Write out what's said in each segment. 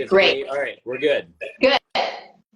Great. All right, we're good. Good.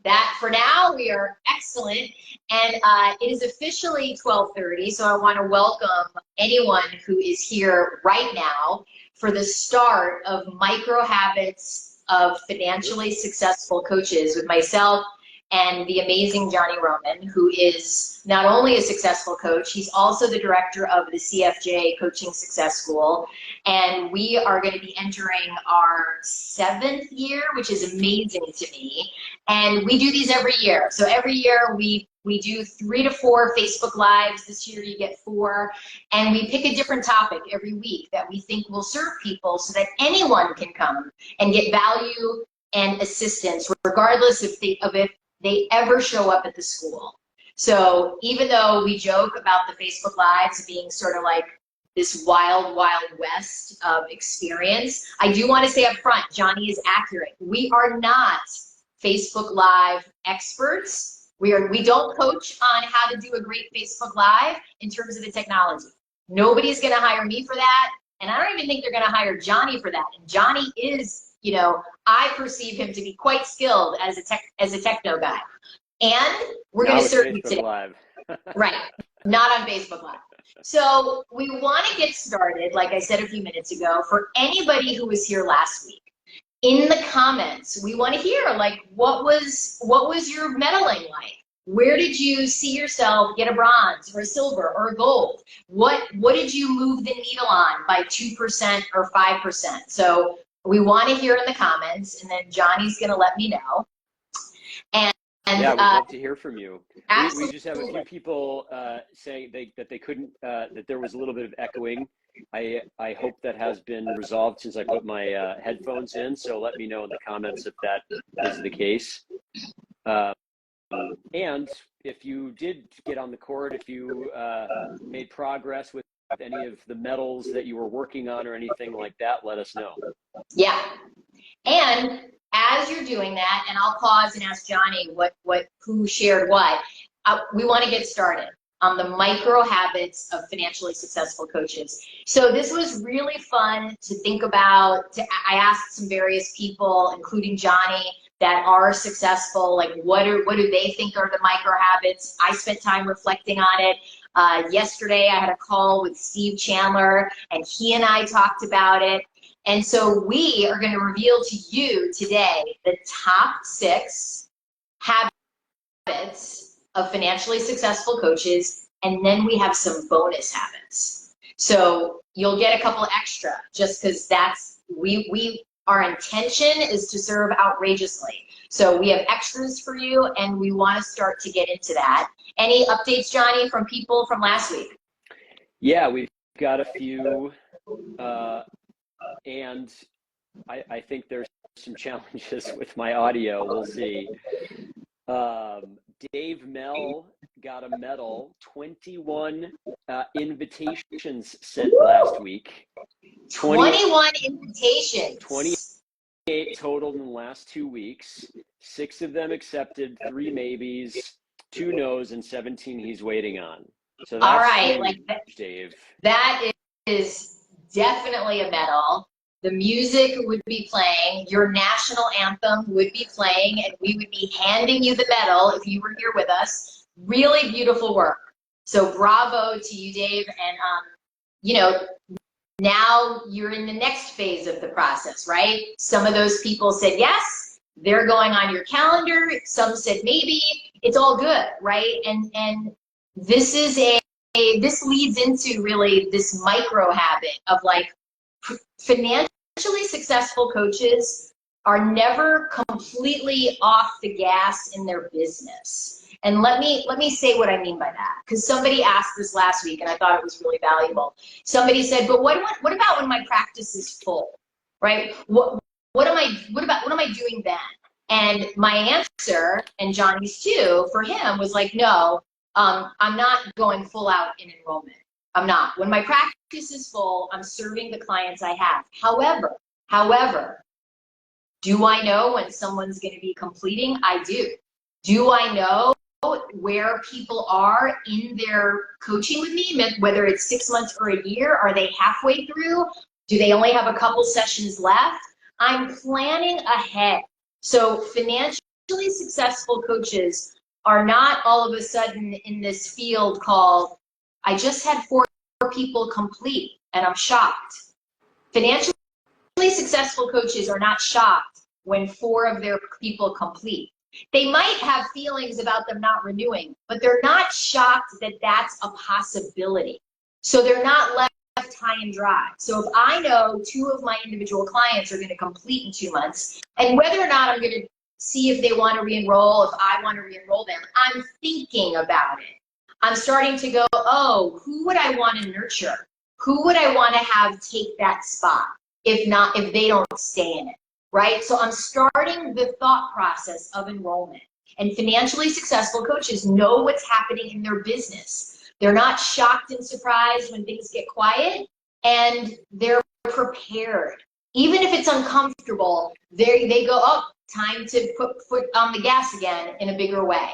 That for now, we are excellent. And it is officially 12:30, so I want to welcome anyone who is here right now for the start of Micro Habits of Financially Successful Coaches with myself and the amazing Jonny Roman, who is not only a successful coach, he's also the director of the CFJ Coaching Success School. And we are going to be entering our 7th year, which is amazing to me. And we do these every year. So every year we do 3 to 4 Facebook Lives. This year you get 4. And we pick a different topic every week that we think will serve people so that anyone can come and get value and assistance, regardless if they ever show up at the school. So even though we joke about the Facebook Lives being sort of like this wild, wild west of experience, I do want to say up front, Jonny is accurate. We are not Facebook Live experts. We don't coach on how to do a great Facebook Live in terms of the technology. Nobody's going to hire me for that. And I don't even think they're going to hire Jonny for that. And Jonny is, you know, I perceive him to be quite skilled as a techno guy. And we're going to serve you today. Live. Right. Not on Facebook Live. So we want to get started, like I said a few minutes ago, for anybody who was here last week. In the comments, we want to hear, like, what was your medaling like? Where did you see yourself get a bronze or a silver or a gold? What did you move the needle on by 2% or 5%? So we want to hear in the comments, and then Jonny's going to let me know. And yeah, we'd love to hear from you. Absolutely. We just have a few people saying that they couldn't, that there was a little bit of echoing. I hope that has been resolved since I put my headphones in. So let me know in the comments if that is the case. And if you did get on the court, if you made progress with any of the medals that you were working on or anything like that, let us know. Yeah. And as you're doing that, and I'll pause and ask Jonny who shared what, we want to get started on the micro habits of financially successful coaches. So this was really fun to think about. I asked some various people, including Jonny, that are successful, like what do they think are the micro habits? I spent time reflecting on it. Yesterday I had a call with Steve Chandler, and he and I talked about it. And so we are going to reveal to you today the top 6 habits of financially successful coaches, and then we have some bonus habits. So you'll get a couple extra just because that's, our intention is to serve outrageously. So we have extras for you, and we want to start to get into that. Any updates, Jonny, from people from last week? Yeah, we've got a few, and I think there's some challenges with my audio. We'll see. Dave Mell got a medal, 21 invitations sent last week. 21 invitations. 28 total in the last 2 weeks. 6 of them accepted, 3 maybes, 2 no's, and 17 he's waiting on. So that's all right, huge, like Dave. That is definitely a medal. The music would be playing, your national anthem would be playing, and we would be handing you the medal if you were here with us. Really beautiful work. So bravo to you, Dave. And, you know, now you're in the next phase of the process, right? Some of those people said yes, they're going on your calendar. Some said maybe. It's all good, right? And this is this leads into really this micro habit of, like, financially successful coaches are never completely off the gas in their business. And let me say what I mean by that, because somebody asked this last week and I thought it was really valuable. Somebody said, but what about when my practice is full, right? What am I doing then? And my answer, and Jonny's too, for him was like, no, I'm not going full out in enrollment. I'm not. When my practice is full, I'm serving the clients I have. However, do I know when someone's going to be completing? I do. Do I know where people are in their coaching with me, whether it's 6 months or a year? Are they halfway through? Do they only have a couple sessions left? I'm planning ahead. So financially successful coaches are not all of a sudden in this field called, I just had 4 people complete and I'm shocked. Financially successful coaches are not shocked when 4 of their people complete. They might have feelings about them not renewing, but they're not shocked that that's a possibility. So they're not left high and dry. So if I know 2 of my individual clients are going to complete in 2 months, and whether or not I'm going to see if they want to re-enroll, if I want to re-enroll them, I'm thinking about it. I'm starting to go, oh, who would I want to nurture? Who would I want to have take that spot if they don't stay in it, right? So I'm starting the thought process of enrollment. And financially successful coaches know what's happening in their business. They're not shocked and surprised when things get quiet, and they're prepared. Even if it's uncomfortable, they go, oh, time to put foot on the gas again in a bigger way.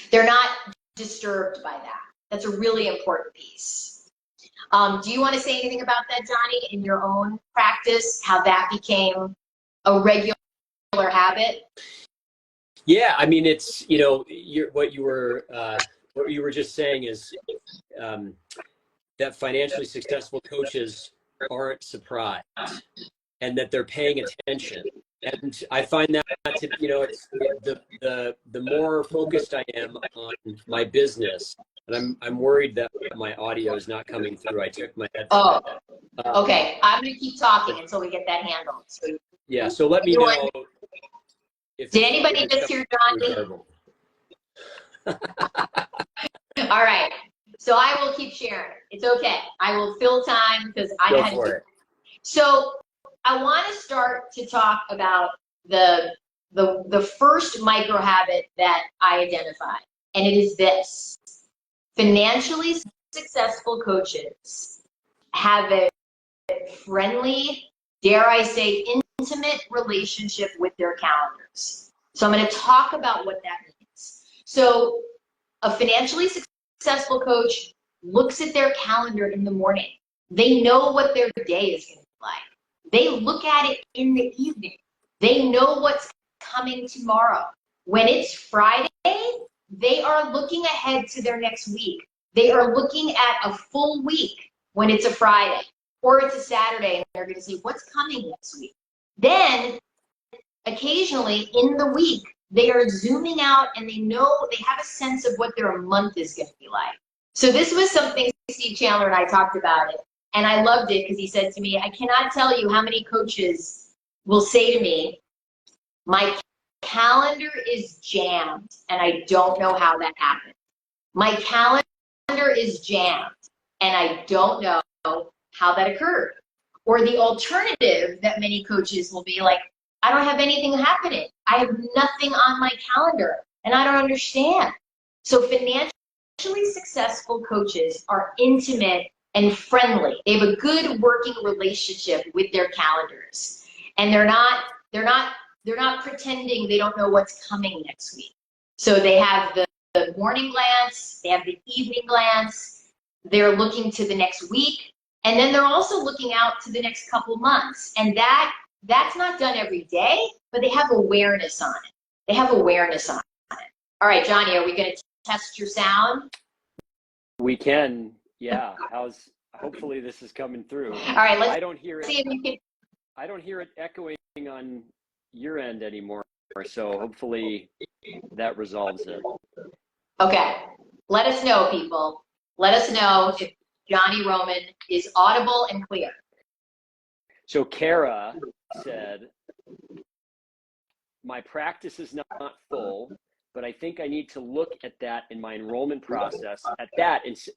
They're not disturbed by that. That's a really important piece. Do you want to say anything about that, Jonny, in your own practice, how that became a regular habit? Yeah, I mean, it's, you know, what you were just saying is that financially successful coaches aren't surprised and that they're paying attention. And I find that to, you know, it's the more focused I am on my business, and I'm worried that my audio is not coming through. I took my headphones. Oh, okay. I'm going to keep talking until we get that handled. So, yeah, so let me know if did anybody just hear Jonny? All right. So I will keep sharing. It's okay. I will fill time because I know how to do it. So I want to start to talk about the first micro habit that I identified, and it is this: financially successful coaches have a friendly, dare I say, intimate relationship with their calendars. So I'm going to talk about what that means. So a financially successful coach looks at their calendar in the morning. They know what their day is going to be like. They look at it in the evening. They know what's coming tomorrow. When it's Friday, they are looking ahead to their next week. They are looking at a full week when it's a Friday, or it's a Saturday, and they're going to see what's coming next week. Then, occasionally in the week, they are zooming out and they know, they have a sense of what their month is going to be like. So this was something Steve Chandler and I talked about it, and I loved it because he said to me, I cannot tell you how many coaches will say to me, my calendar is jammed and I don't know how that happened. My calendar is jammed and I don't know how that occurred. Or the alternative that many coaches will be like, I don't have anything happening. I have nothing on my calendar and I don't understand. So financially successful coaches are intimate and friendly. They have a good working relationship with their calendars. And they're not pretending they don't know what's coming next week. So they have the morning glance, they have the evening glance, they're looking to the next week, and then they're also looking out to the next couple months. And that's not done every day, but they have awareness on it. They have awareness on it. All right, Jonny, are we going to test your sound? We can, yeah. Hopefully this is coming through. All right, let's I don't hear it. See if you can. I don't hear it echoing on your end anymore, so hopefully that resolves it. Okay, let us know, people. Let us know if Jonny Roman is audible and clear. So Kara said, my practice is not full, but I think I need to look at that in my enrollment process,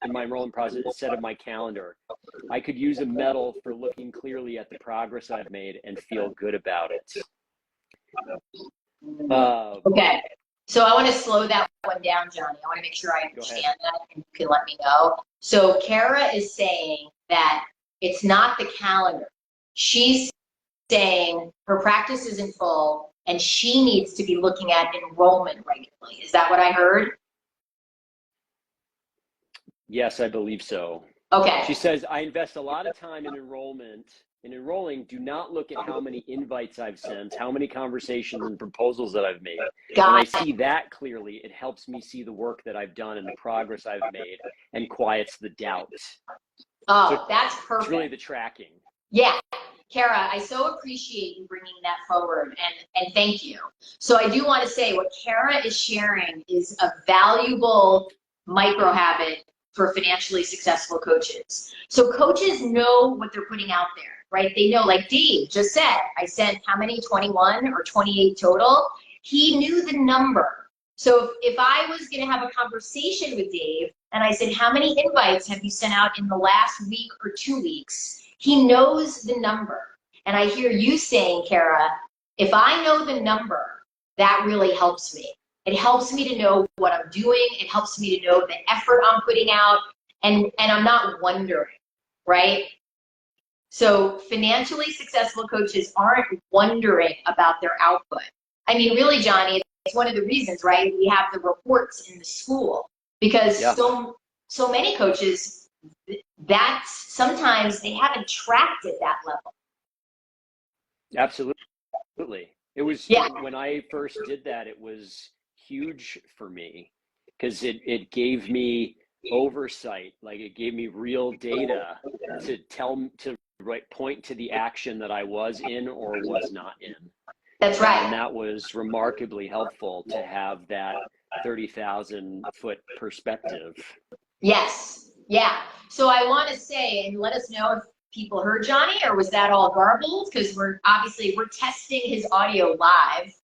in my enrollment process instead of my calendar. I could use a medal for looking clearly at the progress I've made and feel good about it. Okay, so I want to slow that one down, Jonny. I want to make sure I understand that, and you can let me know. So Kara is saying that it's not the calendar. She's saying her practice isn't full, and she needs to be looking at enrollment regularly. Is that what I heard? Yes, I believe so. Okay. She says, I invest a lot of time in enrollment in enrolling, do not look at how many invites I've sent, how many conversations and proposals that I've made. When I see that clearly, it helps me see the work that I've done and the progress I've made and quiets the doubt. Oh, so that's perfect. It's really the tracking. Yeah. Kara, I so appreciate you bringing that forward, and thank you. So I do want to say what Kara is sharing is a valuable micro habit for financially successful coaches. So coaches know what they're putting out there, right? They know, like Dave just said, I sent how many, 21 or 28 total? He knew the number. So if I was going to have a conversation with Dave and I said, how many invites have you sent out in the last week or 2 weeks? He knows the number. And I hear you saying, Kara, if I know the number, that really helps me. It helps me to know what I'm doing. It helps me to know the effort I'm putting out, and I'm not wondering, right? So financially successful coaches aren't wondering about their output. I mean, really, Jonny, it's one of the reasons, right? We have the reports in the school because so many coaches, that's sometimes they haven't tracked at that level. Absolutely. It was when I first did that, it was huge for me because it gave me oversight. Like it gave me real data to point to the action that I was in or was not in. That's right. And that was remarkably helpful to have that 30,000 foot perspective. Yes. Yeah. So I want to say, and let us know if people heard Jonny, or was that all garbled? Because we're testing his audio live.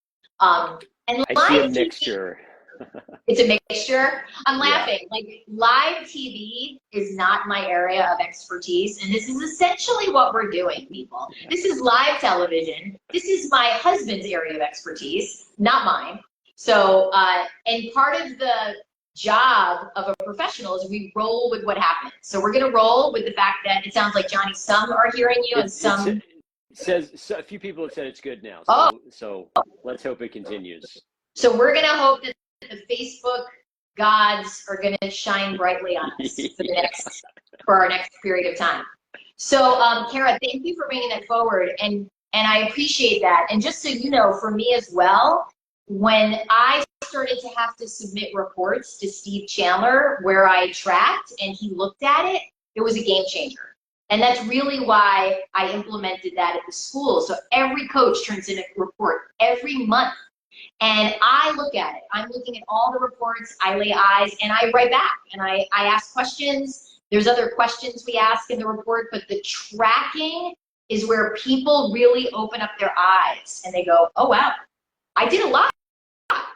And I live see a TV, mixture. It's a mixture. I'm laughing. Like live TV is not my area of expertise, and this is essentially what we're doing, people. This is live television. This is my husband's area of expertise, not mine. So, and part of the job of a professional is we roll with what happens. So we're going to roll with the fact that it sounds like, Jonny, some are hearing you and some... It says, so a few people have said it's good now. So let's hope it continues. So we're going to hope that the Facebook gods are going to shine brightly on us for our next period of time. So, Kara, thank you for bringing that forward, and I appreciate that. And just so you know, for me as well, when I started to have to submit reports to Steve Chandler where I tracked and he looked at it, it was a game changer. And that's really why I implemented that at the school. So every coach turns in a report every month. And I look at it. I'm looking at all the reports. I lay eyes and I write back and I ask questions. There's other questions we ask in the report, but the tracking is where people really open up their eyes and they go, oh, wow, I did a lot.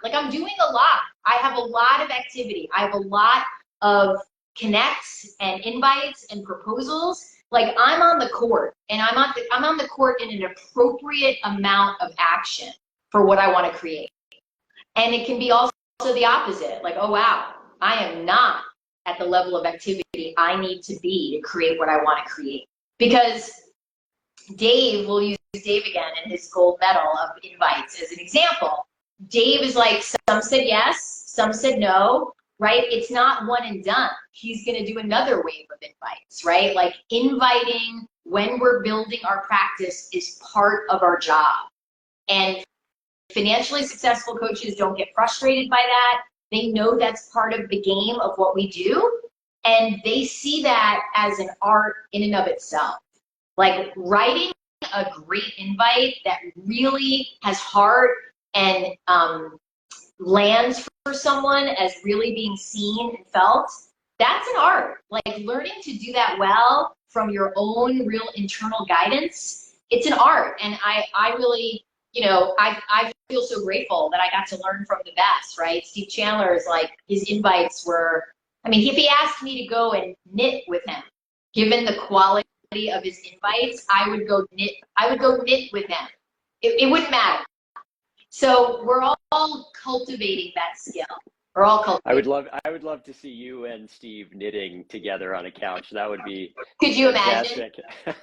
Like I'm doing a lot. I have a lot of activity. I have a lot of connects and invites and proposals. Like I'm on the court, and I'm on the court in an appropriate amount of action for what I want to create. And it can be also the opposite. Like, oh wow, I am not at the level of activity I need to be to create what I want to create. Because Dave, we'll use Dave again and his gold medal of invites as an example. Dave is like, some said yes, some said no, right? It's not one and done. He's going to do another wave of invites, right? Like inviting when we're building our practice is part of our job. And financially successful coaches don't get frustrated by that. They know that's part of the game of what we do. And they see that as an art in and of itself. Like writing a great invite that really has heart and lands for someone as really being seen and felt, that's an art. Like learning to do that well from your own real internal guidance, it's an art. And I really, you know, I feel so grateful that I got to learn from the best, right? Steve Chandler is like, his invites were, I mean, if he asked me to go and knit with him, given the quality of his invites, I would go knit with him. It wouldn't matter. So we're all cultivating that skill. We're all cultivating. I would love to see you and Steve knitting together on a couch. That would be Could you fantastic.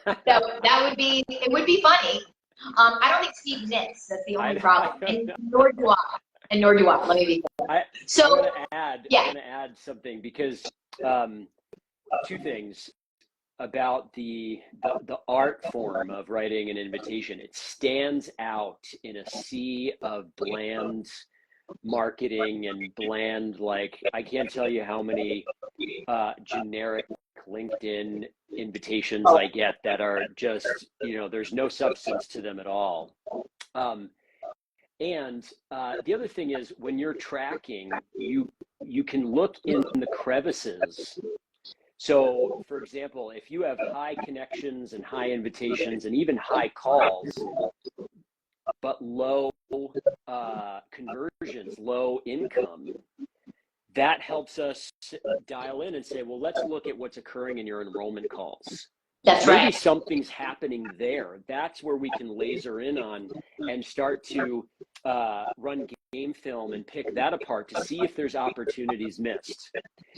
imagine? That would be, it would be funny. I don't think Steve knits. That's the only problem. And nor do I. Let me be clear. So I'm going to add something because two things. about the art form of writing an invitation. It stands out in a sea of bland marketing and bland, like, I can't tell you how many generic LinkedIn invitations I get that are just, there's no substance to them at all. And the other thing is, when you're tracking, you can look in the crevices. So, for example, if you have high connections and high invitations and even high calls, but low conversions, low income, that helps us dial in and say, well, let's look at what's occurring in your enrollment calls. That's Maybe right. something's happening there. That's where we can laser in on and start to run game film and pick that apart to see if there's opportunities missed.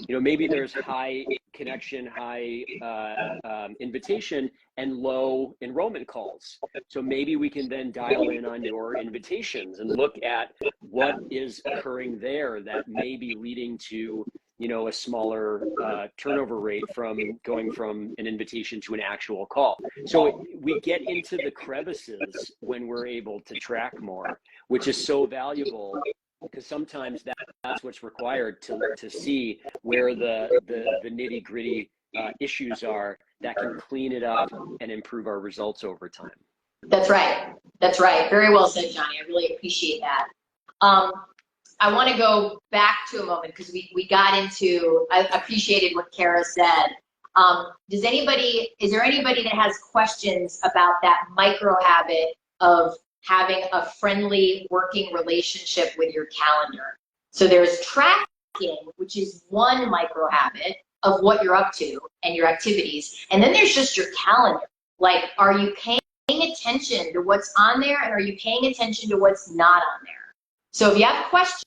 Maybe there's high connection, high invitation, and low enrollment calls. So maybe we can then dial in on your invitations and look at what is occurring there that may be leading to a smaller turnover rate from going from an invitation to an actual call. So we get into the crevices when we're able to track more, which is so valuable, because sometimes that's what's required to see where the nitty gritty issues are that can clean it up and improve our results over time. That's right. That's right. Very well said, Jonny. I really appreciate that. I want to go back to a moment because we got into, I appreciated what Kara said. Is there anybody that has questions about that micro habit of having a friendly working relationship with your calendar? So there's tracking, which is one micro habit of what you're up to and your activities. And then there's just your calendar. Like, are you paying attention to what's on there, and are you paying attention to what's not on there? So if you have questions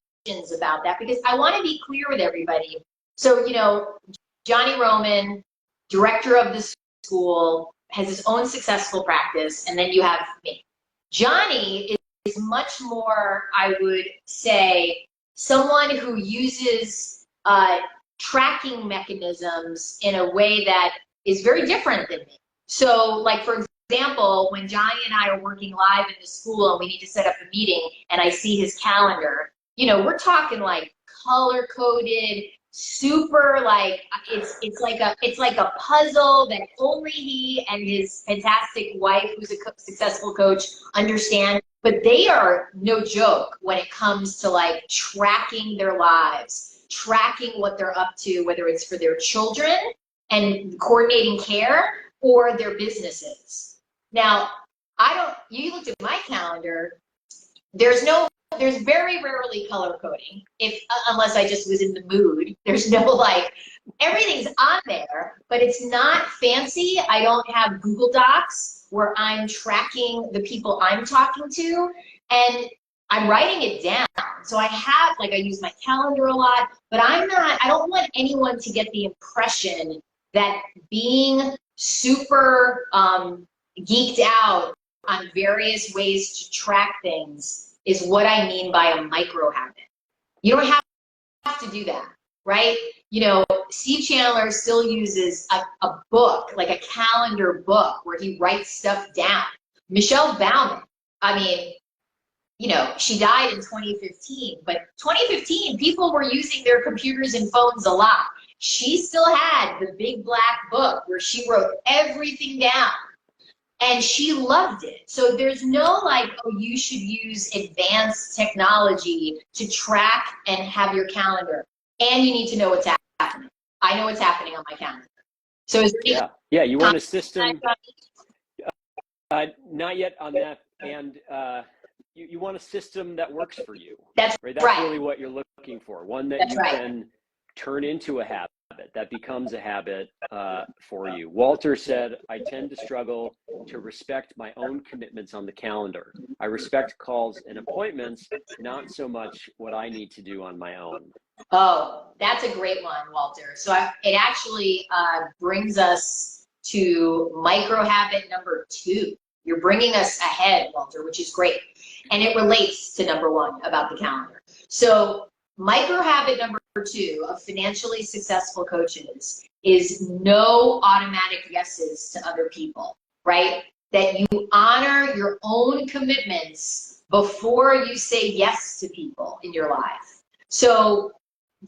about that, because I want to be clear with everybody. So, Jonny Roman, director of the school, has his own successful practice, and then you have me. Jonny is much more, I would say, someone who uses tracking mechanisms in a way that is very different than me. So, like, for example, when Jonny and I are working live in the school and we need to set up a meeting and I see his calendar, we're talking like color-coded, super, like, it's like a puzzle that only he and his fantastic wife, who's a successful coach, understand. But they are no joke when it comes to like tracking their lives, tracking what they're up to, whether it's for their children and coordinating care or their businesses. Now, you looked at my calendar, there's very rarely color coding, unless I just was in the mood. There's no, like, everything's on there, but it's not fancy. I don't have Google Docs where I'm tracking the people I'm talking to, and I'm writing it down. So I use my calendar a lot, but I don't want anyone to get the impression that being super geeked out on various ways to track things is what I mean by a micro habit. You don't have to do that, right? Steve Chandler still uses a book, like a calendar book, where he writes stuff down. Michelle Bauman, she died in 2015, but 2015, people were using their computers and phones a lot. She still had the big black book where she wrote everything down. And she loved it. So there's no like, oh, you should use advanced technology to track and have your calendar. And you need to know what's happening. I know what's happening on my calendar. So you want a system, not yet on that. And you want a system that works for you. That's right. That's right. Really what you're looking for. One that can turn into a habit, that becomes a habit for you. Walter said, I tend to struggle to respect my own commitments on the calendar. I respect calls and appointments, not so much what I need to do on my own. Oh, that's a great one, Walter. So it actually brings us to micro habit number 2. You're bringing us ahead, Walter, which is great. And it relates to number 1 about the calendar. So micro habit number two of financially successful coaches is no automatic yeses to other people, right? That you honor your own commitments before you say yes to people in your life. So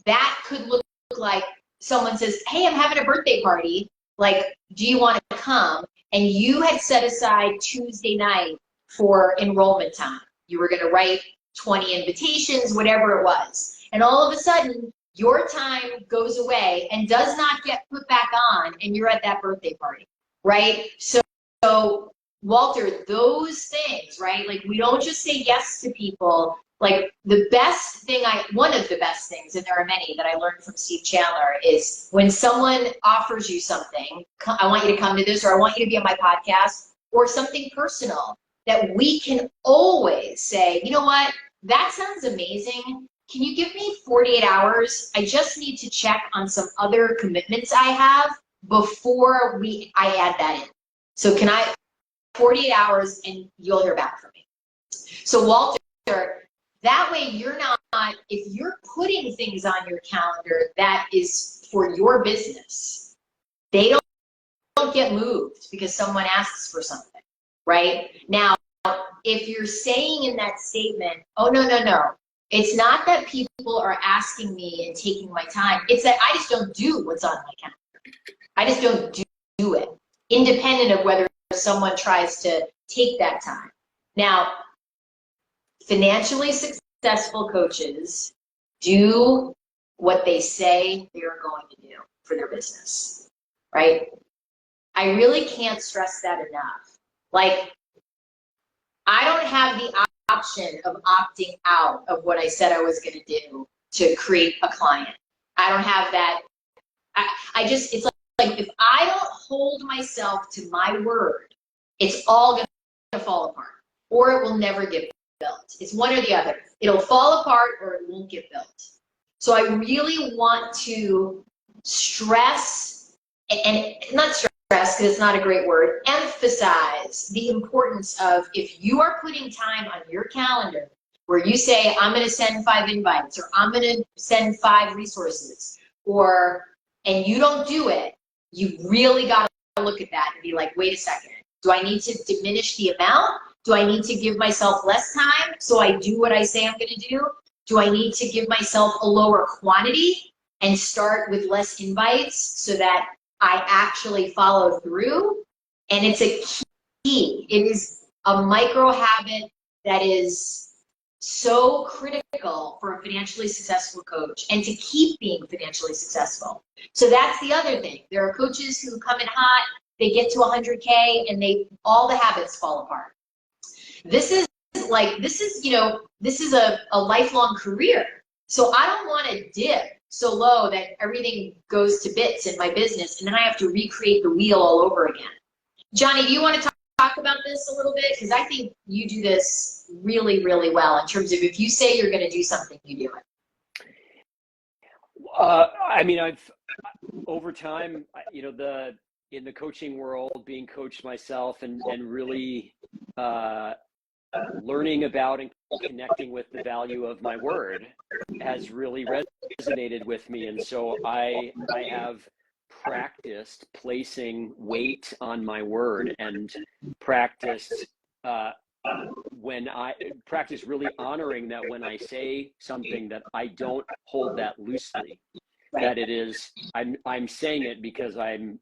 that could look like someone says, hey, I'm having a birthday party. Like, do you want to come? And you had set aside Tuesday night for enrollment time. You were going to write 20 invitations, whatever it was. And all of a sudden, your time goes away and does not get put back on, and you're at that birthday party, right? So Walter, those things, right? Like, we don't just say yes to people. Like, the best thing one of the best things, and there are many that I learned from Steve Chandler, is when someone offers you something, I want you to come to this, or I want you to be on my podcast, or something personal, that we can always say, you know what, that sounds amazing. Can you give me 48 hours? I just need to check on some other commitments I have before I add that in. So can I, 48 hours, and you'll hear back from me. So Walter, that way you're not, if you're putting things on your calendar that is for your business, they don't get moved because someone asks for something, right? Now, if you're saying in that statement, oh, no, it's not that people are asking me and taking my time. It's that I just don't do what's on my calendar. I just don't do it, independent of whether someone tries to take that time. Now, financially successful coaches do what they say they're going to do for their business, right? I really can't stress that enough. Like, I don't have the option of opting out of what I said I was going to do to create a client. I don't have that. I just, it's like if I don't hold myself to my word, it's all going to fall apart, or it will never get built. It's one or the other. It'll fall apart or it won't get built. So I really want to stress, and not stress because it's not a great word, emphasize the importance of, if you are putting time on your calendar where you say, I'm going to send 5 invites, or I'm going to send 5 resources, and you don't do it, you really got to look at that and be like, wait a second, do I need to diminish the amount? Do I need to give myself less time so I do what I say I'm going to do? Do I need to give myself a lower quantity and start with less invites so that I actually follow through? And it's a key. It is a micro habit that is so critical for a financially successful coach, and to keep being financially successful. So that's the other thing. There are coaches who come in hot, they get to 100K, and all the habits fall apart. This is a lifelong career. So I don't want to dip so low that everything goes to bits in my business and then I have to recreate the wheel all over again. Jonny, do you want to talk about this a little bit? Because I think you do this really, really well in terms of, if you say you're going to do something, you do it. I mean, over time, in the coaching world, being coached myself and really learning about and connecting with the value of my word has really resonated with me. And so I have practiced placing weight on my word, and practiced really honoring that when I say something, that I don't hold that loosely, that it is, I'm saying it because I'm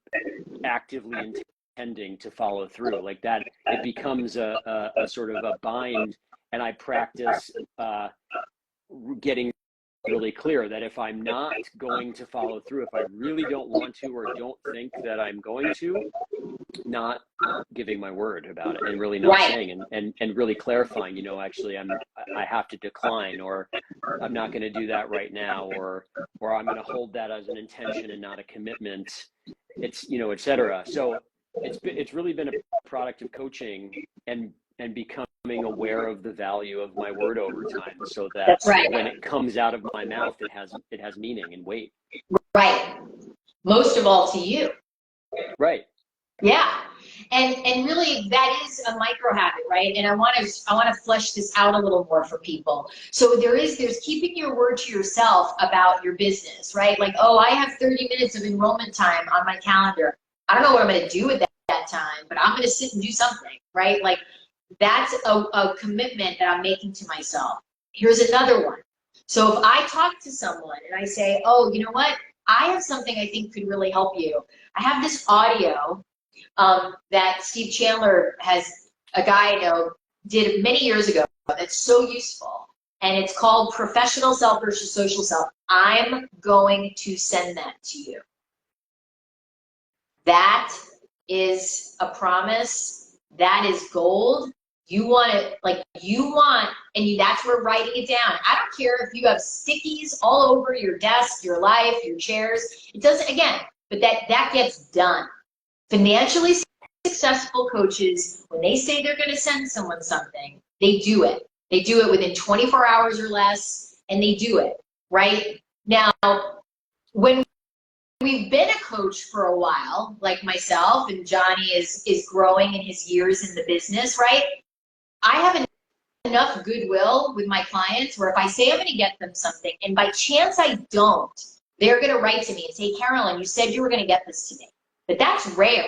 actively intending to follow through, like that. It becomes a sort of a bind, and I practice getting really clear that if I'm not going to follow through, if I really don't want to or don't think that I'm going to, not giving my word about it, and really not saying, and really clarifying, actually I have to decline, or I'm not going to do that right now, or I'm going to hold that as an intention and not a commitment. It's, et cetera. So it's really been a product of coaching and becoming aware of the value of my word over time, so that when it comes out of my mouth, it has meaning and weight. Right. Most of all to you. Right. Yeah. And really that is a micro habit, right? And I want to flesh this out a little more for people. So there's keeping your word to yourself about your business, right? Like, oh, I have 30 minutes of enrollment time on my calendar. I don't know what I'm going to do with that time, but I'm going to sit and do something, right? Like that's a commitment that I'm making to myself. Here's another one. So if I talk to someone and I say, oh, you know what? I have something I think could really help you. I have this audio that Steve Chandler has, a guy I know, did many years ago that's so useful. And it's called Professional Self versus Social Self. I'm going to send that to you. That is a promise. That is gold. You want it, like you want, and that's where writing it down. I don't care if you have stickies all over your desk, your life, your chairs. It doesn't, again, but that gets done. Financially successful coaches, when they say they're going to send someone something, they do it. They do it within 24 hours or less, and they do it, right? Now, when we've been a coach for a while, like myself, and Jonny is growing in his years in the business, right? I have enough goodwill with my clients where if I say I'm going to get them something, and by chance I don't, they're going to write to me and say, Carolyn, you said you were going to get this to me. But that's rare.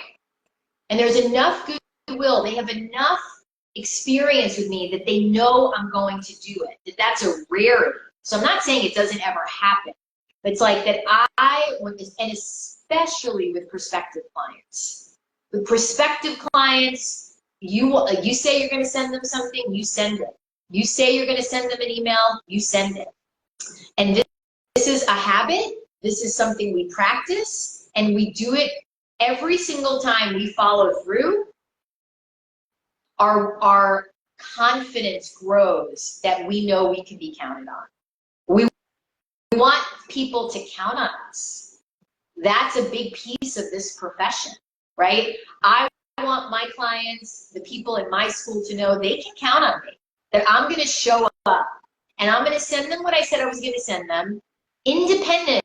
And there's enough goodwill. They have enough experience with me that they know I'm going to do it. That's a rarity. So I'm not saying it doesn't ever happen. But it's like that I want this, and especially with prospective clients. With prospective clients, you say you're going to send them something, you send it. You say you're going to send them an email, you send it. And this is a habit. This is something we practice, and we do it every single time we follow through. Our confidence grows that we know we can be counted on. We want people to count on us. That's a big piece of this profession, right? I want my clients, the people in my school, to know they can count on me, that I'm going to show up and I'm going to send them what I said I was going to send them, independent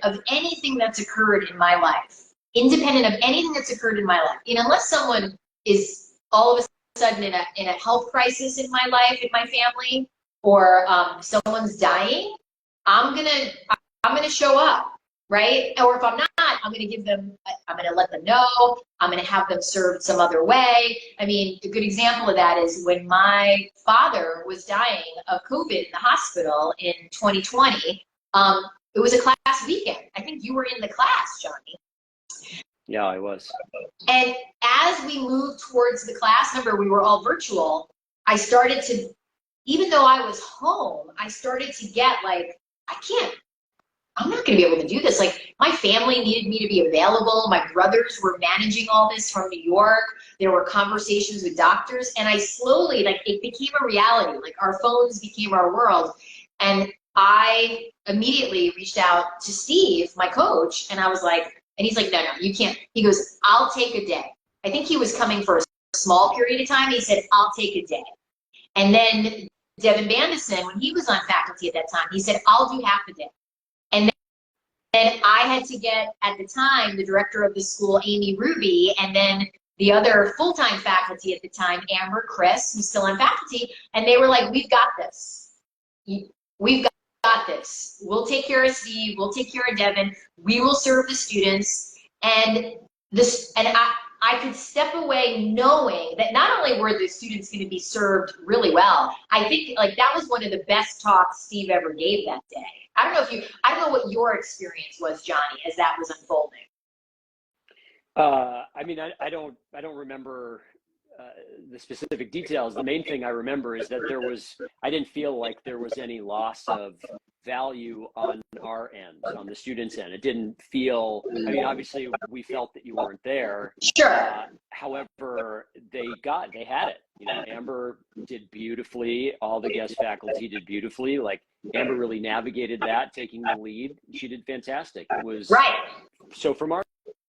of anything that's occurred in my life. Independent of anything that's occurred in my life. You know, unless someone is all of a sudden in a health crisis in my life, in my family, or someone's dying, I'm gonna show up, right? Or if I'm not, I'm gonna let them know. I'm gonna have them served some other way. I mean, a good example of that is when my father was dying of COVID in the hospital in 2020. It was a class weekend. I think you were in the class, Jonny. Yeah, I was. And as we moved towards the class, remember we were all virtual, I started to, even though I was home, I started to get like, I'm not going to be able to do this. Like my family needed me to be available. My brothers were managing all this from New York. There were conversations with doctors, and I slowly, like it became a reality. Like our phones became our world. And I immediately reached out to Steve, my coach, and I was like, and he's like, no, you can't. He goes, I'll take a day. I think he was coming for a small period of time. He said, I'll take a day. And then Devin Bandison, when he was on faculty at that time, he said, I'll do half a day. And then I had to get, at the time, the director of the school, Amy Ruby, and then the other full-time faculty at the time, Amber Chris, who's still on faculty, and they were like, we've got this. We've got this. We'll take care of Steve. We'll take care of Devin. We will serve the students. And I could step away knowing that not only were the students going to be served really well, I think like that was one of the best talks Steve ever gave that day. I don't know what your experience was, Jonny, as that was unfolding. I mean, I don't remember the specific details. The main thing I remember is that I didn't feel like there was any loss of value on our end, on the students' end. It didn't feel, I mean, obviously we felt that you weren't there. Sure. However, they had it. You know, Amber did beautifully. All the guest faculty did beautifully. Like Amber really navigated that, taking the lead. She did fantastic. It was right. So from our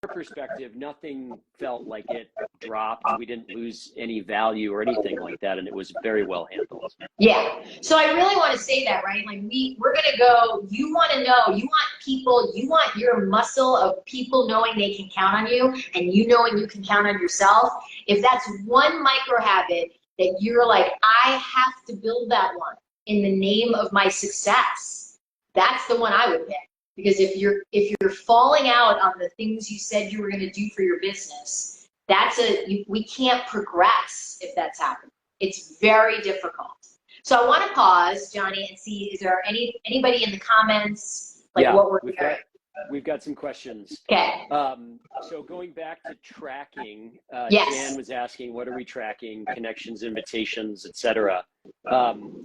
perspective, nothing felt like it dropped. We didn't lose any value or anything like that, and it was very well handled. Yeah. So I really want to say that, right? Like we're going to go, you want to know, you want people, you want your muscle of people knowing they can count on you and you knowing you can count on yourself. If that's one micro habit that you're like, I have to build that one in the name of my success, that's the one I would pick. Because if you're falling out on the things you said you were going to do for your business, we can't progress if that's happening. It's very difficult. So I want to pause, Jonny, and see, is there anybody in the comments, like yeah, what we're hearing? We've got some questions. Okay. So going back to tracking, Yes. Jan was asking, what are we tracking? Connections, invitations, etc.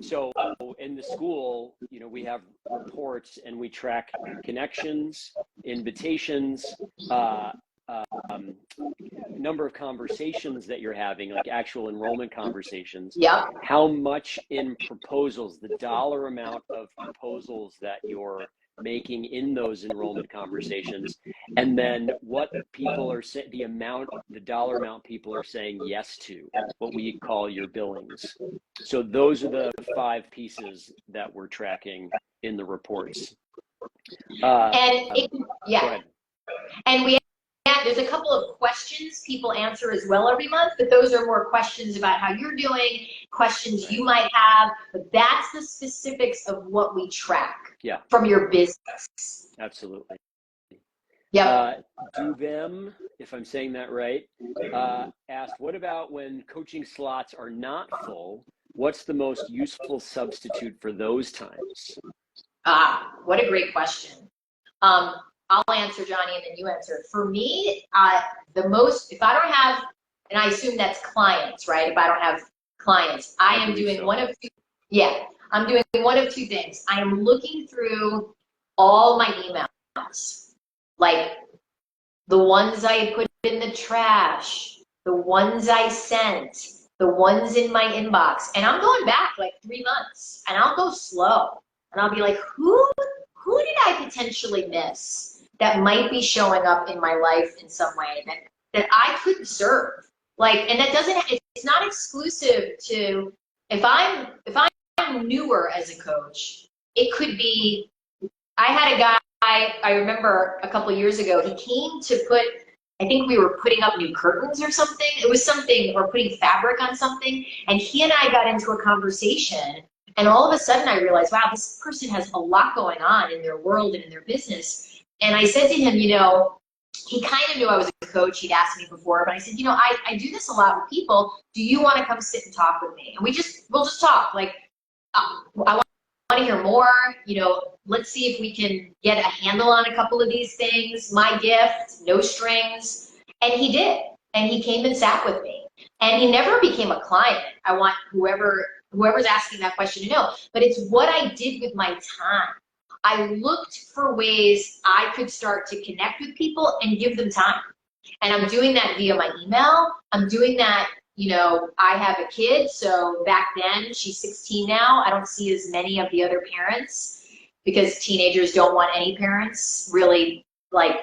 So in the school, we have reports and we track connections, invitations, number of conversations that you're having, like actual enrollment conversations. Yep. How much in proposals, the dollar amount of proposals that you're making in those enrollment conversations, and then what people are saying, the dollar amount people are saying yes to, what we call your billings. So those are the 5 pieces that we're tracking in the reports. Yeah. Go ahead. And there's a couple of questions people answer as well every month, but those are more questions about how you're doing, questions you might have, but that's the specifics of what we track from your business. Absolutely. Yeah. Do them, if I'm saying that right, asked, what about when coaching slots are not full? What's the most useful substitute for those times? What a great question. I'll answer, Jonny, and then you answer. For me, if I don't have, and I assume that's clients, right? If I don't have clients, I am doing one of two. Yeah, I'm doing one of two things. I am looking through all my emails, like the ones I put in the trash, the ones I sent, the ones in my inbox, and I'm going back like 3 months, and I'll go slow, and I'll be like, who did I potentially miss that might be showing up in my life in some way that I could serve? Like, and that it's not exclusive to, if I'm newer as a coach, it could be, I had a guy, I remember a couple of years ago, he came to I think we were putting up new curtains or something. It was something, or putting fabric on something. And he and I got into a conversation, and all of a sudden I realized, wow, this person has a lot going on in their world and in their business. And I said to him, he kind of knew I was a coach. He'd asked me before, but I said, I do this a lot with people. Do you want to come sit and talk with me? And we'll just talk. Like, I want to hear more. Let's see if we can get a handle on a couple of these things. My gift, no strings. And he did. And he came and sat with me. And he never became a client. I want whoever's asking that question to know. But it's what I did with my time. I looked for ways I could start to connect with people and give them time. And I'm doing that via my email. I'm doing that, I have a kid, so back then, she's 16 now. I don't see as many of the other parents because teenagers don't want any parents really like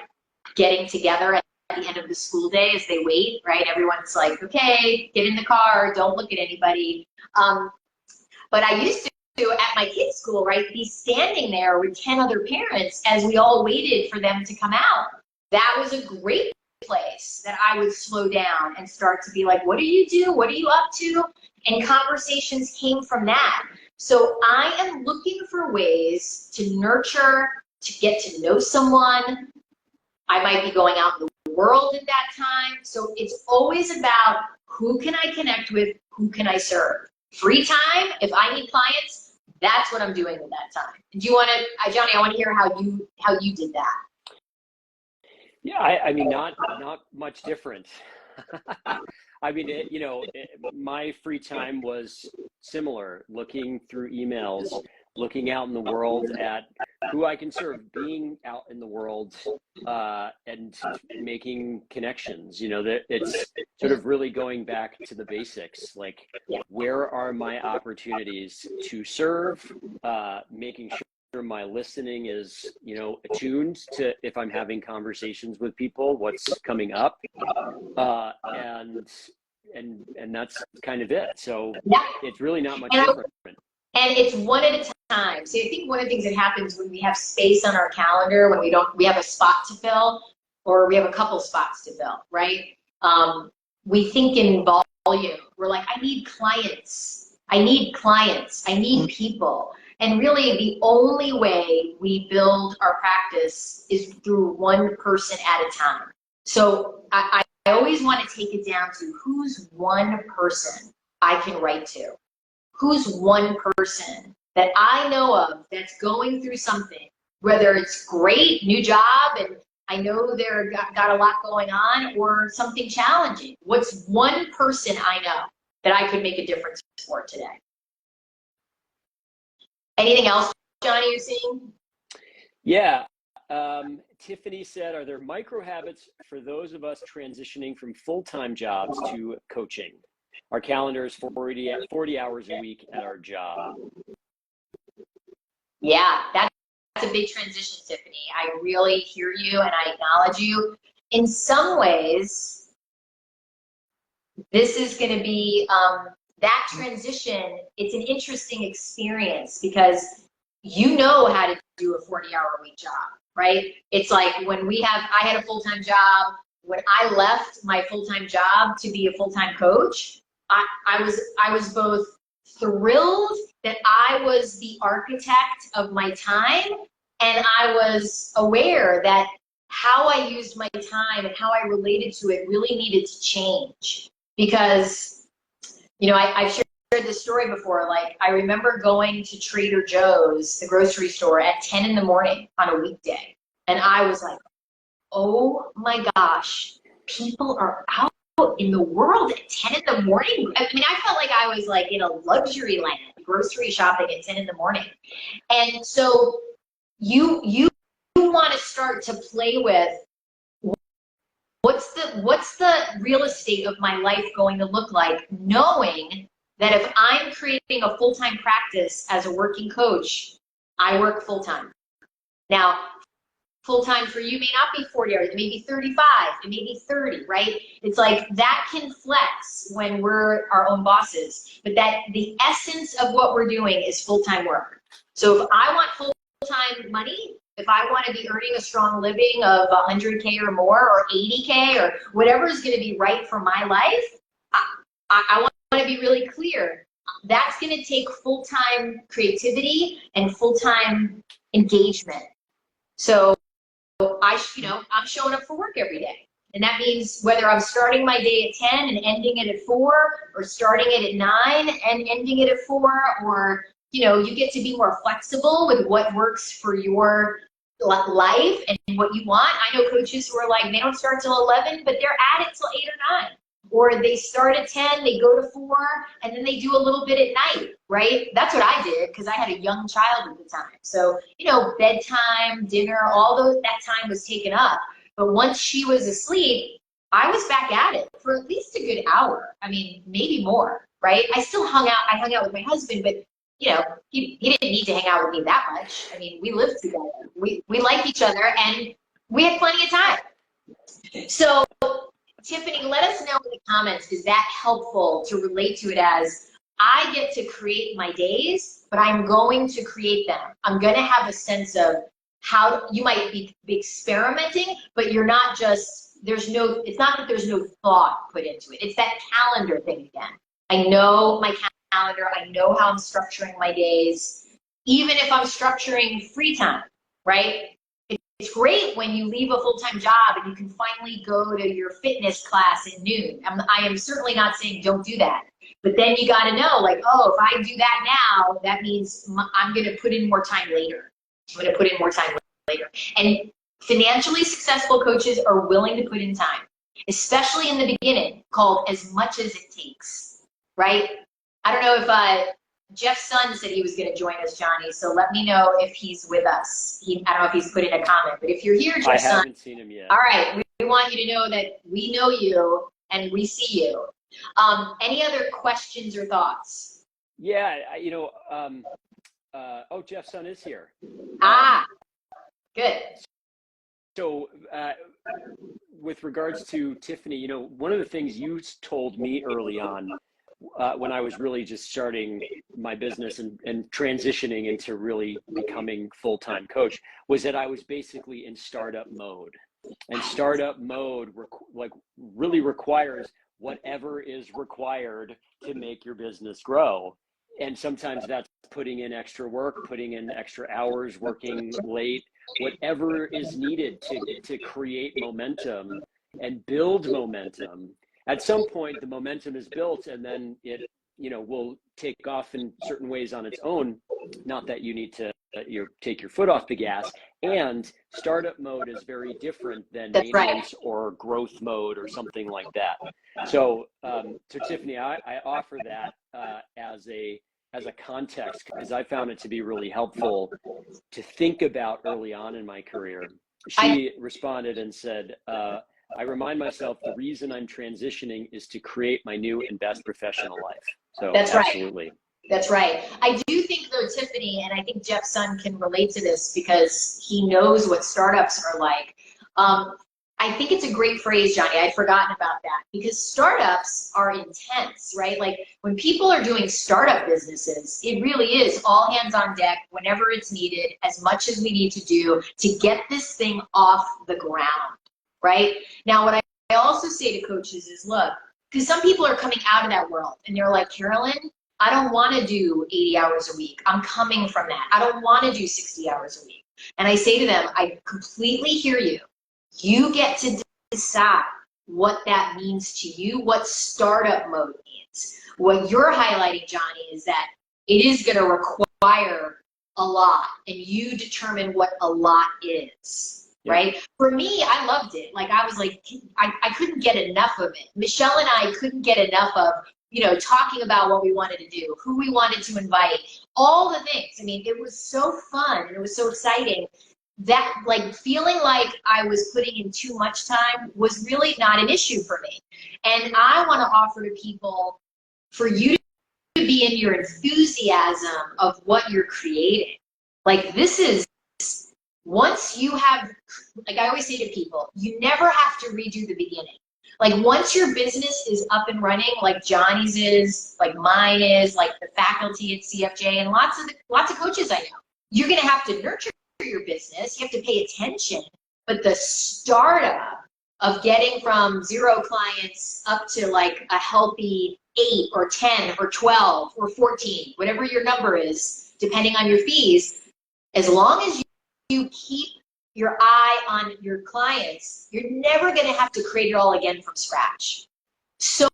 getting together at the end of the school day as they wait, right? Everyone's like, okay, get in the car, don't look at anybody. But I used to, at my kids' school, right, be standing there with 10 other parents as we all waited for them to come out. That was a great place that I would slow down and start to be like, what do you do? What are you up to? And conversations came from that. So I am looking for ways to nurture, to get to know someone. I might be going out in the world at that time. So it's always about who can I connect with, who can I serve. Free time, if I need clients, that's what I'm doing with that time. Do you want to, Jonny, I want to hear how you did that. Yeah, I mean, not much different. I mean, my free time was similar, looking through emails, looking out in the world at who I can serve, being out in the world and making connections. That it's sort of really going back to the basics, like where are my opportunities to serve, making sure sure my listening is, you know, attuned to if I'm having conversations with people, what's coming up, and that's kind of it. So Yeah. it's really not much different. And it's one at a time. So I think one of the things that happens when we have space on our calendar, when we have a spot to fill, or we have a couple spots to fill, right? We think in volume. We're like, I need clients. I need clients. I need people. And really, the only way we build our practice is through one person at a time. So I always want to take it down to who's one person I can write to. Who's one person that I know of that's going through something, whether it's great, new job, and I know they're got a lot going on, or something challenging. What's one person I know that I could make a difference for today? Anything else, Johnny, you're seeing? Yeah. Tiffany said, are there micro habits for those of us transitioning from full-time jobs to coaching? Our calendar is 40 hours a week at our job. Yeah, that's a big transition, Tiffany. I really hear you and I acknowledge you. In some ways, this is going to be that transition. It's an interesting experience because you know how to do a 40-hour-a-week job, right? It's like I had a full-time job. When I left my full-time job to be a full-time coach, I was both thrilled that I was the architect of my time, and I was aware that how I used my time and how I related to it really needed to change. Because, you know, I've shared this story before. Like, I remember going to Trader Joe's, the grocery store, at 10 in the morning on a weekday. And I was like, oh my gosh, people are out in the world at 10 in the morning. I mean, I felt like I was like in a luxury land, grocery shopping at 10 in the morning. And so you want to start to play with what's the real estate of my life going to look like, knowing that if I'm creating a full-time practice as a working coach, I work full-time. Now, full-time for you may not be 40 hours, it may be 35, it may be 30, right? It's like that can flex when we're our own bosses, but that the essence of what we're doing is full-time work. So if I want full-time money, if I want to be earning a strong living of 100K or more, or 80K, or whatever is going to be right for my life, I want to be really clear. That's going to take full-time creativity and full-time engagement. So I'm showing up for work every day. And that means whether I'm starting my day at 10 and ending it at 4, or starting it at 9 and ending it at 4, or, you get to be more flexible with what works for your life and what you want. I know coaches who are like, they don't start till 11, but they're at it till 8 or 9. Or they start at 10, they go to 4, and then they do a little bit at night, right? That's what I did because I had a young child at the time. So, bedtime, dinner, that time was taken up. But once she was asleep, I was back at it for at least a good hour. I mean, maybe more, right? I hung out with my husband, but he didn't need to hang out with me that much. I mean, we lived together. We liked each other, and we had plenty of time. So, Tiffany, let us know in the comments, is that helpful to relate to it as, I get to create my days, but I'm going to create them. I'm going to have a sense of how you might be experimenting, but you're not just, it's not that there's no thought put into it. It's that calendar thing again. I know my calendar. I know how I'm structuring my days, even if I'm structuring free time, right? It's great when you leave a full-time job and you can finally go to your fitness class at noon. I am certainly not saying don't do that. But then you got to know, like, oh, if I do that now, that means I'm going to put in more time later. I'm going to put in more time later. And financially successful coaches are willing to put in time, especially in the beginning, called as much as it takes, right? I don't know if Jeff's son said he was going to join us, Johnny, so let me know if he's with us. I don't know if he's put in a comment, but if you're here, Jeff's son. I haven't seen him yet. All right, we want you to know that we know you and we see you. Any other questions or thoughts? Yeah, Oh, Jeff's son is here. Ah, good. So with regards to Tiffany, you know, one of the things you told me early on when I was really just starting my business and transitioning into really becoming full-time coach was that I was basically in startup mode. And startup mode really requires whatever is required to make your business grow. And sometimes that's putting in extra work, putting in extra hours, working late, whatever is needed to create momentum and build momentum. At some point, the momentum is built, and then it, you know, will take off in certain ways on its own. Not that you need to take your foot off the gas. And startup mode is very different than That's right. maintenance or growth mode or something like that. So, so Tiffany, I offer that as a context because I found it to be really helpful to think about early on in my career. She responded and said, I remind myself the reason I'm transitioning is to create my new and best professional life. So That's absolutely. Right. That's right. I do think though, Tiffany, and I think Jeff's son can relate to this because he knows what startups are like. I think it's a great phrase, Jonny. I'd forgotten about that because startups are intense, right? Like when people are doing startup businesses, it really is all hands on deck whenever it's needed, as much as we need to do to get this thing off the ground, right? Now, what I also say to coaches is, look, because some people are coming out of that world and they're like, Carolyn, I don't want to do 80 hours a week. I'm coming from that. I don't want to do 60 hours a week. And I say to them, I completely hear you. You get to decide what that means to you, what startup mode means. What you're highlighting, Jonny, is that it is going to require a lot, and you determine what a lot is, Yeah. right? For me, I loved it. Like, I was like, I couldn't get enough of it. Michelle and I couldn't get enough of, you know, talking about what we wanted to do, who we wanted to invite, all the things. I mean, it was so fun and it was so exciting. That, like, feeling like I was putting in too much time was really not an issue for me. And I want to offer to people for you to be in your enthusiasm of what you're creating. Like, this is, once you have, like I always say to people, you never have to redo the beginning. Like, once your business is up and running, like Jonny's is, like mine is, like the faculty at CFJ, and lots of coaches I know, you're going to have to nurture your business. You have to pay attention, but the startup of getting from 0 clients up to like a healthy 8 or 10 or 12 or 14, whatever your number is, depending on your fees, as long as you keep your eye on your clients, you're never going to have to create it all again from scratch. So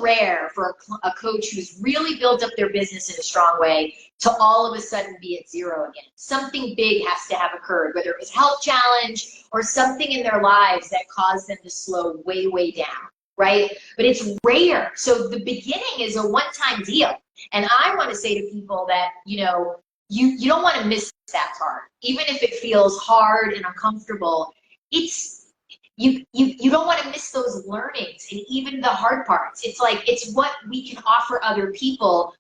rare for a coach who's really built up their business in a strong way to all of a sudden be at 0 again. Something big has to have occurred, whether it was a health challenge or something in their lives that caused them to slow way, way down, right? But it's rare. So the beginning is a one-time deal. And I want to say to people that, you know, you don't want to miss that part. Even if it feels hard and uncomfortable, it's, you don't want to miss those learnings and even the hard parts. It's like, it's what we can offer other people,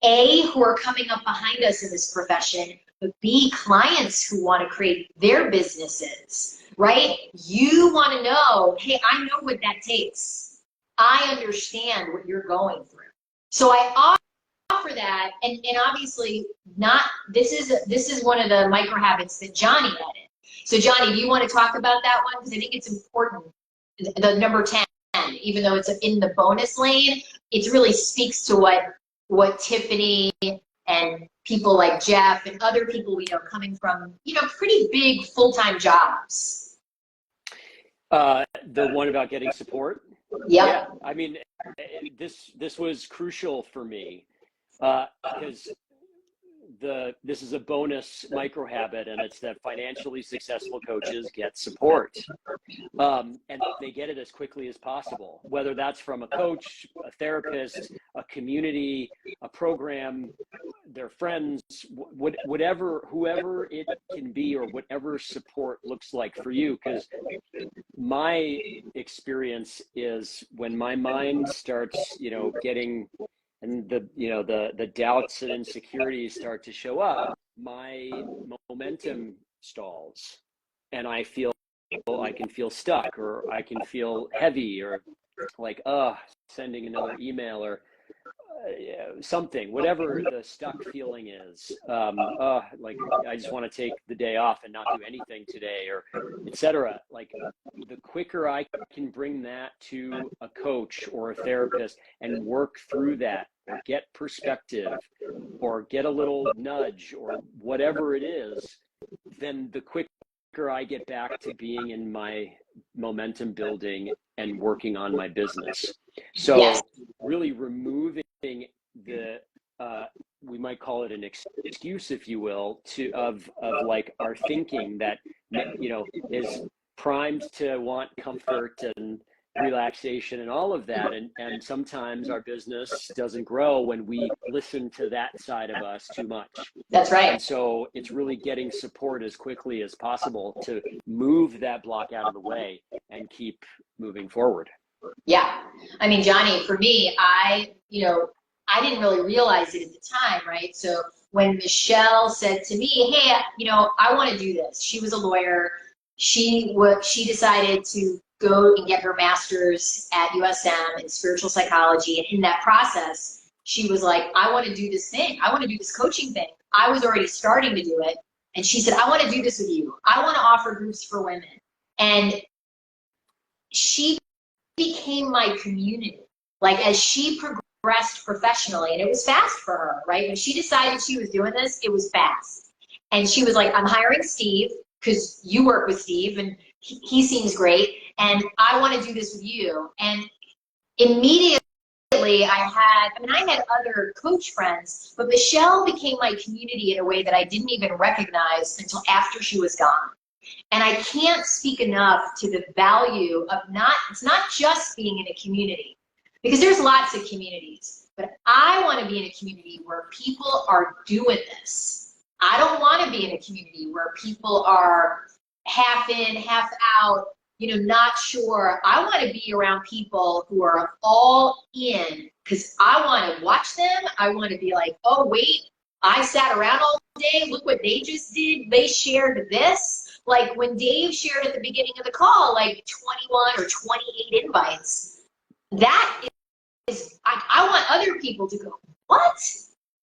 A, who are coming up behind us in this profession, but B, clients who want to create their businesses, right? You want to know, hey, I know what that takes. I understand what you're going through. So I offer that, and obviously not, this is one of the micro habits that Jonny added. So Jonny, do you want to talk about that one? Because I think it's important. The number 10, even though it's in the bonus lane, it really speaks to what Tiffany and people like Jeff and other people we know coming from, you know, pretty big full-time jobs. The one about getting support? Yep. Yeah, I mean, this was crucial for me because this is a bonus micro habit, and it's that financially successful coaches get support, and they get it as quickly as possible, whether that's from a coach, a therapist, a community, a program, their friends, whatever, whoever it can be, or whatever support looks like for you. Because my experience is when my mind starts, you know, getting and the doubts and insecurities start to show up, my momentum stalls, and I can feel stuck, or I can feel heavy, or like sending another email, or something, whatever the stuck feeling is, like I just want to take the day off and not do anything today, or etc. Like, the quicker I can bring that to a coach or a therapist and work through that, or get perspective, or get a little nudge, or whatever it is, then the quicker I get back to being in my momentum building and working on my business. So Yes. really removing the we might call it an excuse, if you will, of like our thinking that is primed to want comfort and relaxation and all of that, and sometimes our business doesn't grow when we listen to that side of us too much. That's right. And so it's really getting support as quickly as possible to move that block out of the way and keep moving forward. Yeah. I mean, Jonny, for me, I didn't really realize it at the time, right? So when Michelle said to me, hey, I want to do this. She was a lawyer. She decided to go and get her master's at USM in spiritual psychology. And in that process, she was like, I want to do this thing. I want to do this coaching thing. I was already starting to do it. And she said, I want to do this with you. I want to offer groups for women. And she became my community. Like, as she progressed professionally, and it was fast for her, right? When she decided she was doing this, it was fast. And she was like, I'm hiring Steve, because you work with Steve and he seems great, and I want to do this with you. And immediately I had other coach friends, but Michelle became my community in a way that I didn't even recognize until after she was gone. And I can't speak enough to the value of it's not just being in a community, because there's lots of communities, but I want to be in a community where people are doing this. I don't want to be in a community where people are half in, half out, not sure. I want to be around people who are all in, because I want to watch them. I want to be like, oh, wait, I sat around all day. Look what they just did. They shared this. Like when Dave shared at the beginning of the call, like 21 or 28 invites. That is, I want other people to go, what?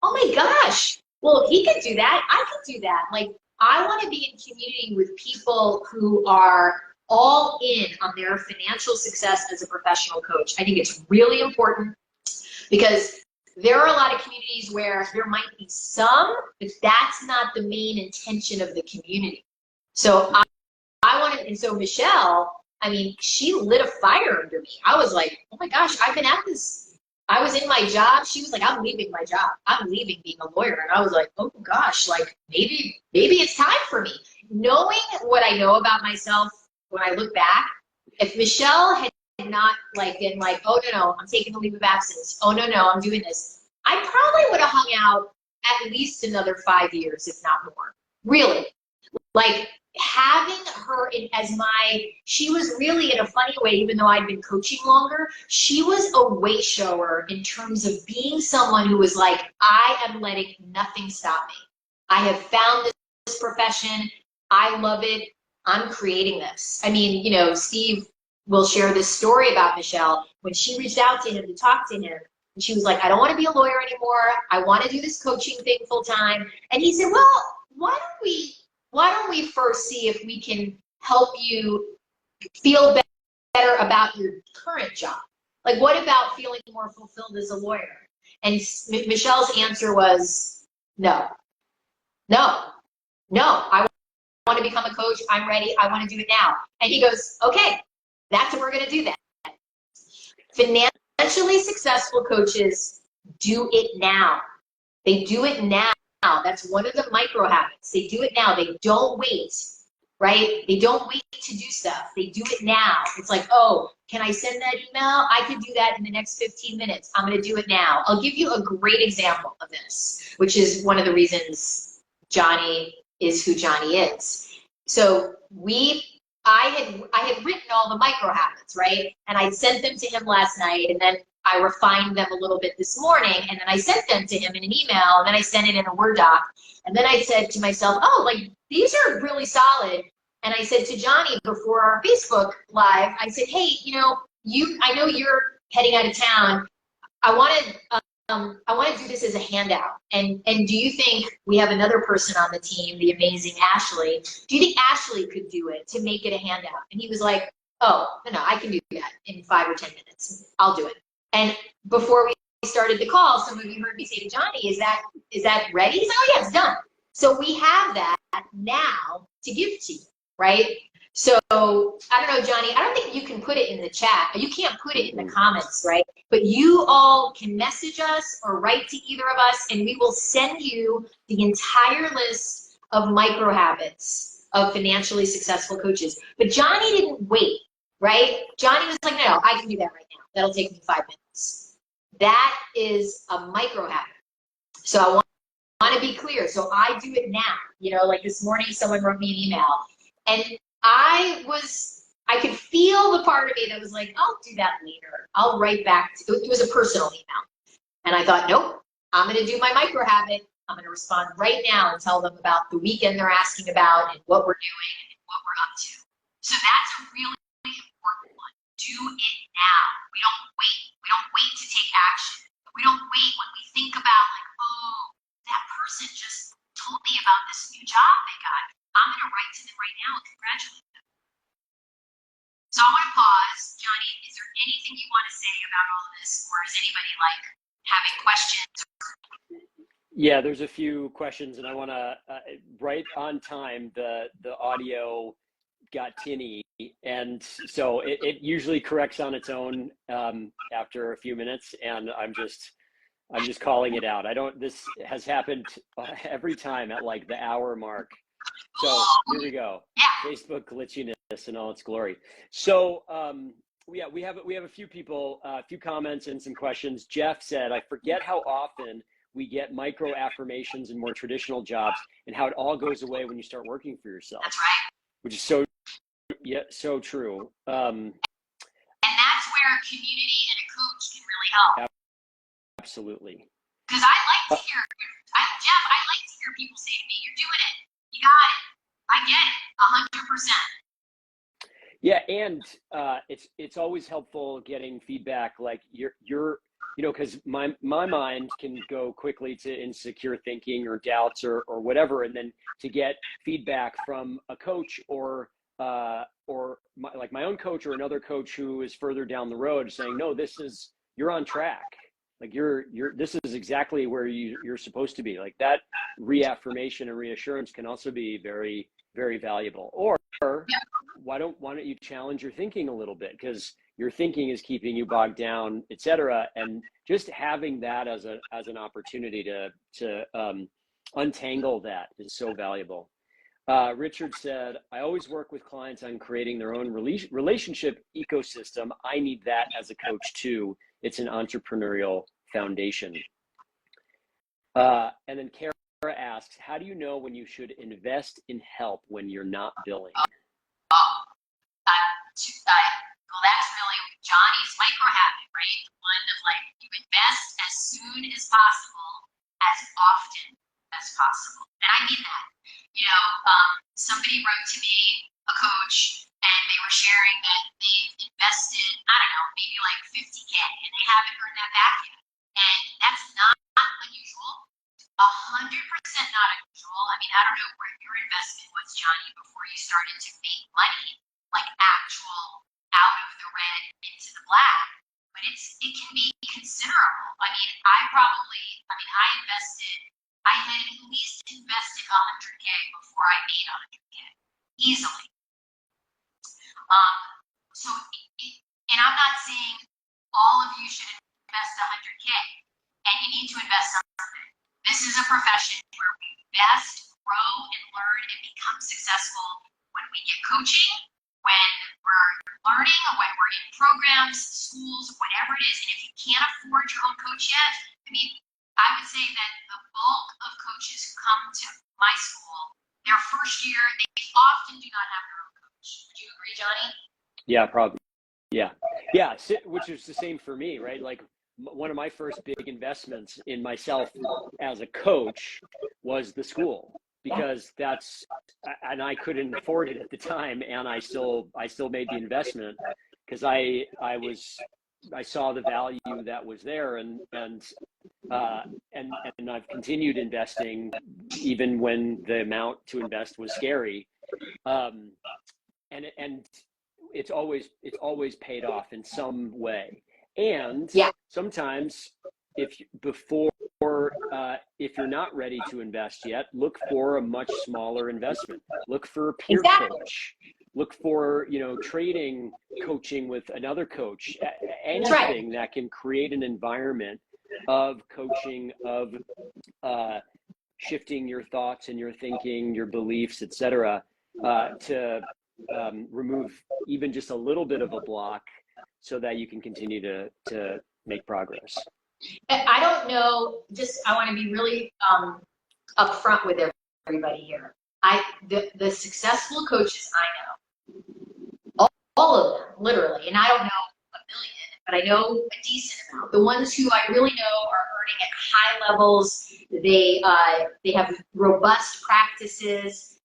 Oh my gosh. Well, if he could do that, I could do that. Like, I want to be in community with people who are all in on their financial success as a professional coach. I think it's really important, because there are a lot of communities where there might be some, but that's not the main intention of the community. So I wanted, and so Michelle, I mean, she lit a fire under me. I was like, oh my gosh, I've been at this. I was in my job. She was like, I'm leaving my job. I'm leaving being a lawyer. And I was like, oh gosh, like maybe it's time for me. Knowing what I know about myself when I look back, if Michelle had not been like, oh no, I'm taking a leave of absence. Oh no, I'm doing this. I probably would have hung out at least another 5 years, if not more. Really. Like, having her she was really, in a funny way, even though I'd been coaching longer, she was a way shower in terms of being someone who was like, I am letting nothing stop me. I have found this profession. I love it. I'm creating this. I mean, Steve will share this story about Michelle. When she reached out to him to talk to him, and she was like, I don't want to be a lawyer anymore. I want to do this coaching thing full time. And he said, well, why don't we first see if we can help you feel better about your current job? Like, what about feeling more fulfilled as a lawyer? And Michelle's answer was, no. I want to become a coach. I'm ready. I want to do it now. And he goes, okay, that's what we're going to do then. Financially successful coaches do it now. They do it now. That's one of the micro habits. They do it now. They don't wait, right? They don't wait to do stuff. They do it now. It's like, oh, can I send that email? I can do that in the next 15 minutes. I'm going to do it now. I'll give you a great example of this, which is one of the reasons Jonny is who Jonny is. So I had written all the micro habits, right? And I sent them to him last night, and then I refined them a little bit this morning, and then I sent them to him in an email, and then I sent it in a Word doc. And then I said to myself, oh, like, these are really solid. And I said to Jonny before our Facebook Live, I said, hey, you know, I know you're heading out of town. I want to do this as a handout. And do you think we have another person on the team, the amazing Ashley? Do you think Ashley could do it to make it a handout? And he was like, oh, no, I can do that in 5 or 10 minutes. I'll do it. And before we started the call, some of you heard me say to Jonny, is that ready? He's like, oh yeah, it's done. So we have that now to give to you, right? So I don't know, Jonny, I don't think you can put it in the chat. You can't put it in the comments, right? But you all can message us or write to either of us, and we will send you the entire list of micro habits of financially successful coaches. But Jonny didn't wait, right? Jonny was like, no, I can do that right now. That'll take me 5 minutes. That is a micro habit. So I want to be clear. So I do it now. You know, like this morning, someone wrote me an email, and I could feel the part of me that was like, I'll do that later. I'll write back. It was a personal email. And I thought, nope, I'm going to do my micro habit. I'm going to respond right now and tell them about the weekend they're asking about and what we're doing and what we're up to. So that's a really important one. Do it now. We don't wait. We don't wait to take action. We don't wait when we think about like, oh, that person just told me about this new job they got. I'm going to write to them right now and congratulate them. So I want to pause. Jonny, is there anything you want to say about all of this, or is anybody like having questions? Yeah, there's a few questions, and I want to, right on time, the audio got tinny, and so it usually corrects on its own after a few minutes, and I'm just calling it out. This has happened every time at like the hour mark. So here we go. Facebook glitchiness in all its glory. So yeah, we have a few people, a few comments and some questions. Jeff said, I forget how often we get micro affirmations in more traditional jobs and how it all goes away when you start working for yourself. That's right. Which is so true. And that's where a community and a coach can really help. Absolutely. Because I like to hear, Jeff, I like to hear people say to me, you're doing it. You got it. I get it, 100%. Yeah, and it's always helpful getting feedback. Like you're you know, because my mind can go quickly to insecure thinking or doubts or whatever, and then to get feedback from a coach or my own coach or another coach who is further down the road saying, no, you're on track. Like this is exactly where you're supposed to be. Like that reaffirmation and reassurance can also be very, very valuable. Or why don't you challenge your thinking a little bit, because your thinking is keeping you bogged down, et cetera. And just having that as an opportunity to untangle that is so valuable. Richard said, I always work with clients on creating their own relationship ecosystem. I need that as a coach too. It's an entrepreneurial foundation. And then Kara asks, how do you know when you should invest in help when you're not billing? Well, that's really Jonny's micro habit, right? The one of like, you invest as soon as possible, as often as possible. And I mean that. You know, somebody wrote to me, a coach, and they were sharing that they've invested, I don't know, maybe like 50K, and they haven't earned that back yet. And that's not unusual. 100% not unusual. I mean, I don't know where your investment was, Jonny, before you started to make money, like actual out of the red into the black, but it can be considerable. I mean, I had at least invested 100K before I made 100K, easily. And I'm not saying all of you should invest 100K, and you need to invest something. This is a profession where we invest, grow, and learn and become successful when we get coaching, when we're learning, when we're in programs, schools, whatever it is. And if you can't afford your own coach yet, I mean, I would say that the bulk of coaches who come to my school, their first year, they often do not have their own coach. Would you agree, Jonny? Yeah, probably. Yeah. Yeah, which is the same for me, right? Like one of my first big investments in myself as a coach was the school, because and I couldn't afford it at the time, and I still made the investment because I saw the value that was there, and I've continued investing even when the amount to invest was scary, and it's always paid off in some way. And sometimes if you're not ready to invest yet, look for a much smaller investment. Look for a peer coach. Look for, trading coaching with another coach. Anything that can create an environment of coaching, of shifting your thoughts and your thinking, your beliefs, etc., to remove even just a little bit of a block so that you can continue to make progress. I don't know, I want to be really upfront with everybody here. The successful coaches I know, all of them, literally, and I don't know a million, but I know a decent amount. The ones who I really know are earning at high levels. They have robust practices.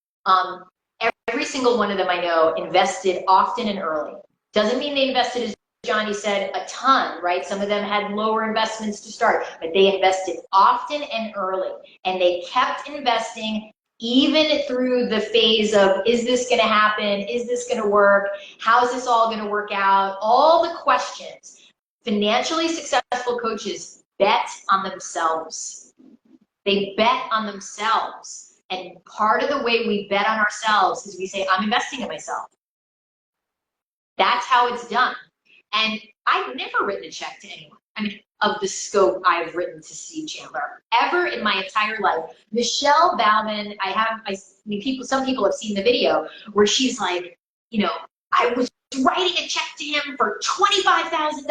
Every single one of them I know invested often and early. Doesn't mean they invested, as Jonny said, a ton, right? Some of them had lower investments to start, but they invested often and early, and they kept investing even through the phase of, is this going to happen? Is this going to work? How is this all going to work out? All the questions. Financially successful coaches bet on themselves. They bet on themselves. And part of the way we bet on ourselves is we say, I'm investing in myself. That's how it's done. And I've never written a check to anyone. I mean, of the scope I've written to Steve Chandler ever in my entire life. Michelle Bauman, some people have seen the video where she's like, I was writing a check to him for $25,000,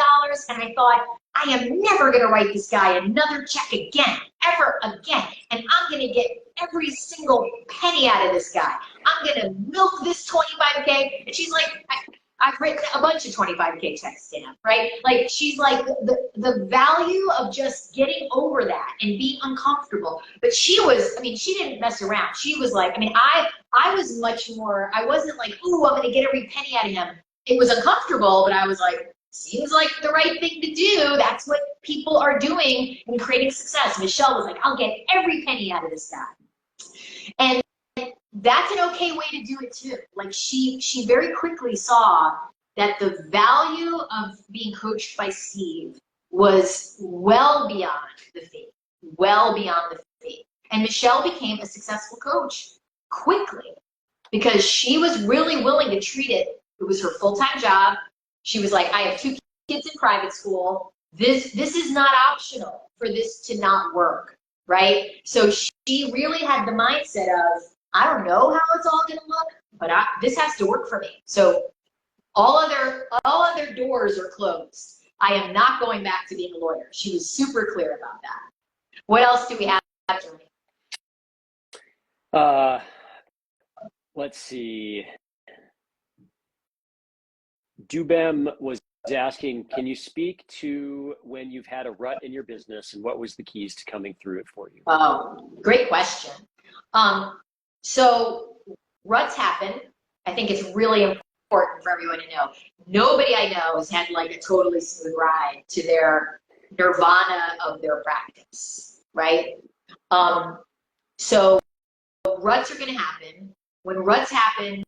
and I thought, I am never going to write this guy another check again, ever again. And I'm going to get every single penny out of this guy. I'm going to milk this 25K. And she's like, I've written a bunch of 25K checks to him, right? Like, she's like, the value of just getting over that and being uncomfortable. But she didn't mess around. She was like, I was much more, I wasn't like, ooh, I'm going to get every penny out of him. It was uncomfortable, but I was like, seems like the right thing to do. That's what people are doing in creating success. Michelle was like, I'll get every penny out of this guy. And that's an okay way to do it too. Like, she very quickly saw that the value of being coached by Steve was well beyond the fee, And Michelle became a successful coach quickly because she was really willing to treat it. It was her full-time job. She was like, I have 2 kids in private school. This is not optional for this to not work, right? So she really had the mindset of, I don't know how it's all going to look, but this has to work for me. So all other doors are closed. I am not going back to being a lawyer. She was super clear about that. What else do we have, Jonny? Let's see. Dubem was asking, can you speak to when you've had a rut in your business and what was the keys to coming through it for you? Oh, great question. So ruts happen. I think it's really important for everyone to know. Nobody I know has had like a totally smooth ride to their nirvana of their practice, right? So ruts are going to happen. When ruts happen,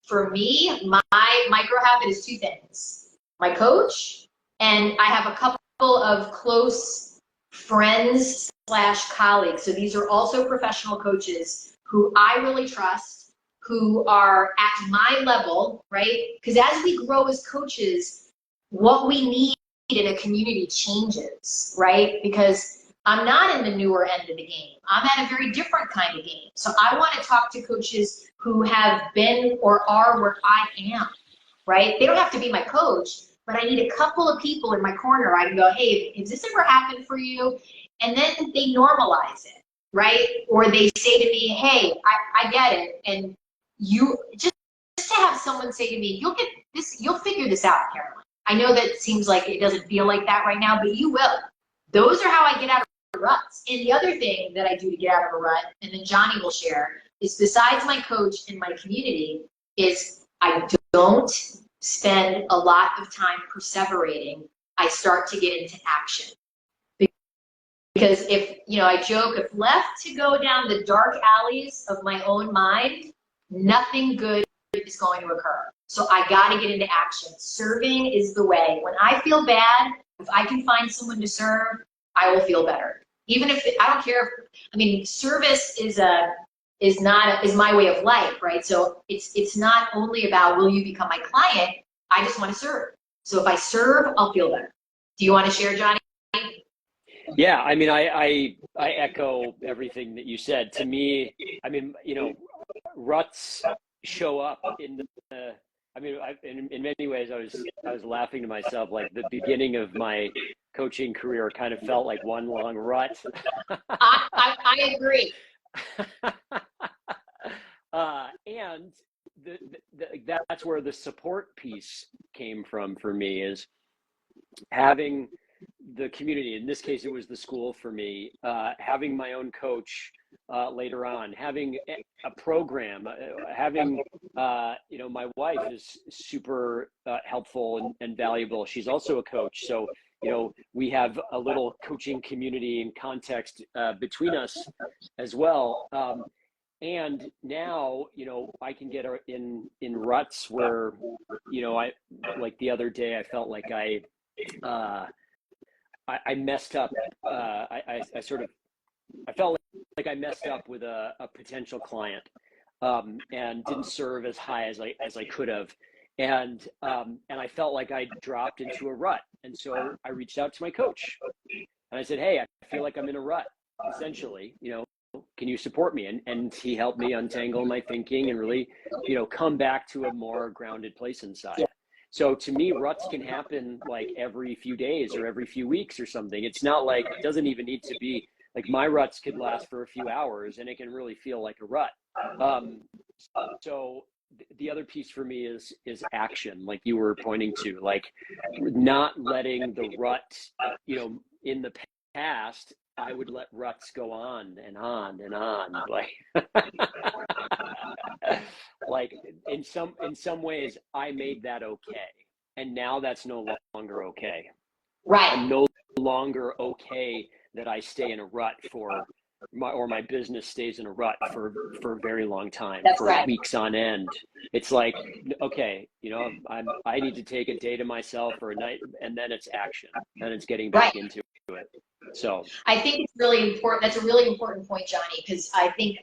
for me, my micro habit is 2 things. My coach, and I have a couple of close friends / colleagues. So these are also professional coaches who I really trust, who are at my level, right? Because as we grow as coaches, what we need in a community changes, right? Because I'm not in the newer end of the game. I'm at a very different kind of game. So I want to talk to coaches who have been or are where I am, right? They don't have to be my coach, but I need a couple of people in my corner. I can go, hey, has this ever happened for you? And then they normalize it, right? Or they say to me, hey, I get it. And you just to have someone say to me, you'll figure this out, Caroline. I know that seems like it doesn't feel like that right now, but you will. Those are how I get out of ruts. And the other thing that I do to get out of a rut, and then Jonny will share, is besides my coach and my community, is I don't spend a lot of time perseverating. I start to get into action. Because if, I joke, if left to go down the dark alleys of my own mind, nothing good is going to occur. So I got to get into action. Serving is the way. When I feel bad, if I can find someone to serve, I will feel better. Even if I don't care. Service is my way of life, right? So it's not only about will you become my client. I just want to serve. So if I serve, I'll feel better. Do you want to share, Jonny? Yeah, I echo everything that you said. To me, ruts show up in in many ways. I was laughing to myself, like the beginning of my coaching career kind of felt like one long rut. I agree. And that's where the support piece came from for me, is having the community. In this case, it was the school for me, having my own coach later on, having a program, having, my wife is super helpful and valuable. She's also a coach. So, we have a little coaching community and context between us as well. And now, I can get in ruts where, I, like the other day, I felt like I messed up. I felt like I messed up with a potential client, and didn't serve as high as I could have, and I felt like I dropped into a rut. And so I reached out to my coach and I said, "Hey, I feel like I'm in a rut. Essentially, can you support me?" And he helped me untangle my thinking and really, come back to a more grounded place inside. So to me, ruts can happen like every few days or every few weeks or something. It's not like, it doesn't even need to be like, my ruts could last for a few hours and it can really feel like a rut. So the other piece for me is action, like you were pointing to, like not letting the rut, in the past, I would let ruts go on and on and on, like in some ways I made that okay, and now that's no longer okay. Right. I'm no longer okay that I stay in a rut my business stays in a rut for a very long time. That's for right. Weeks on end. It's like, okay, I need to take a day to myself or a night, and then it's action, and it's getting back into it. So I think it's really important. That's a really important point, Jonny, because I think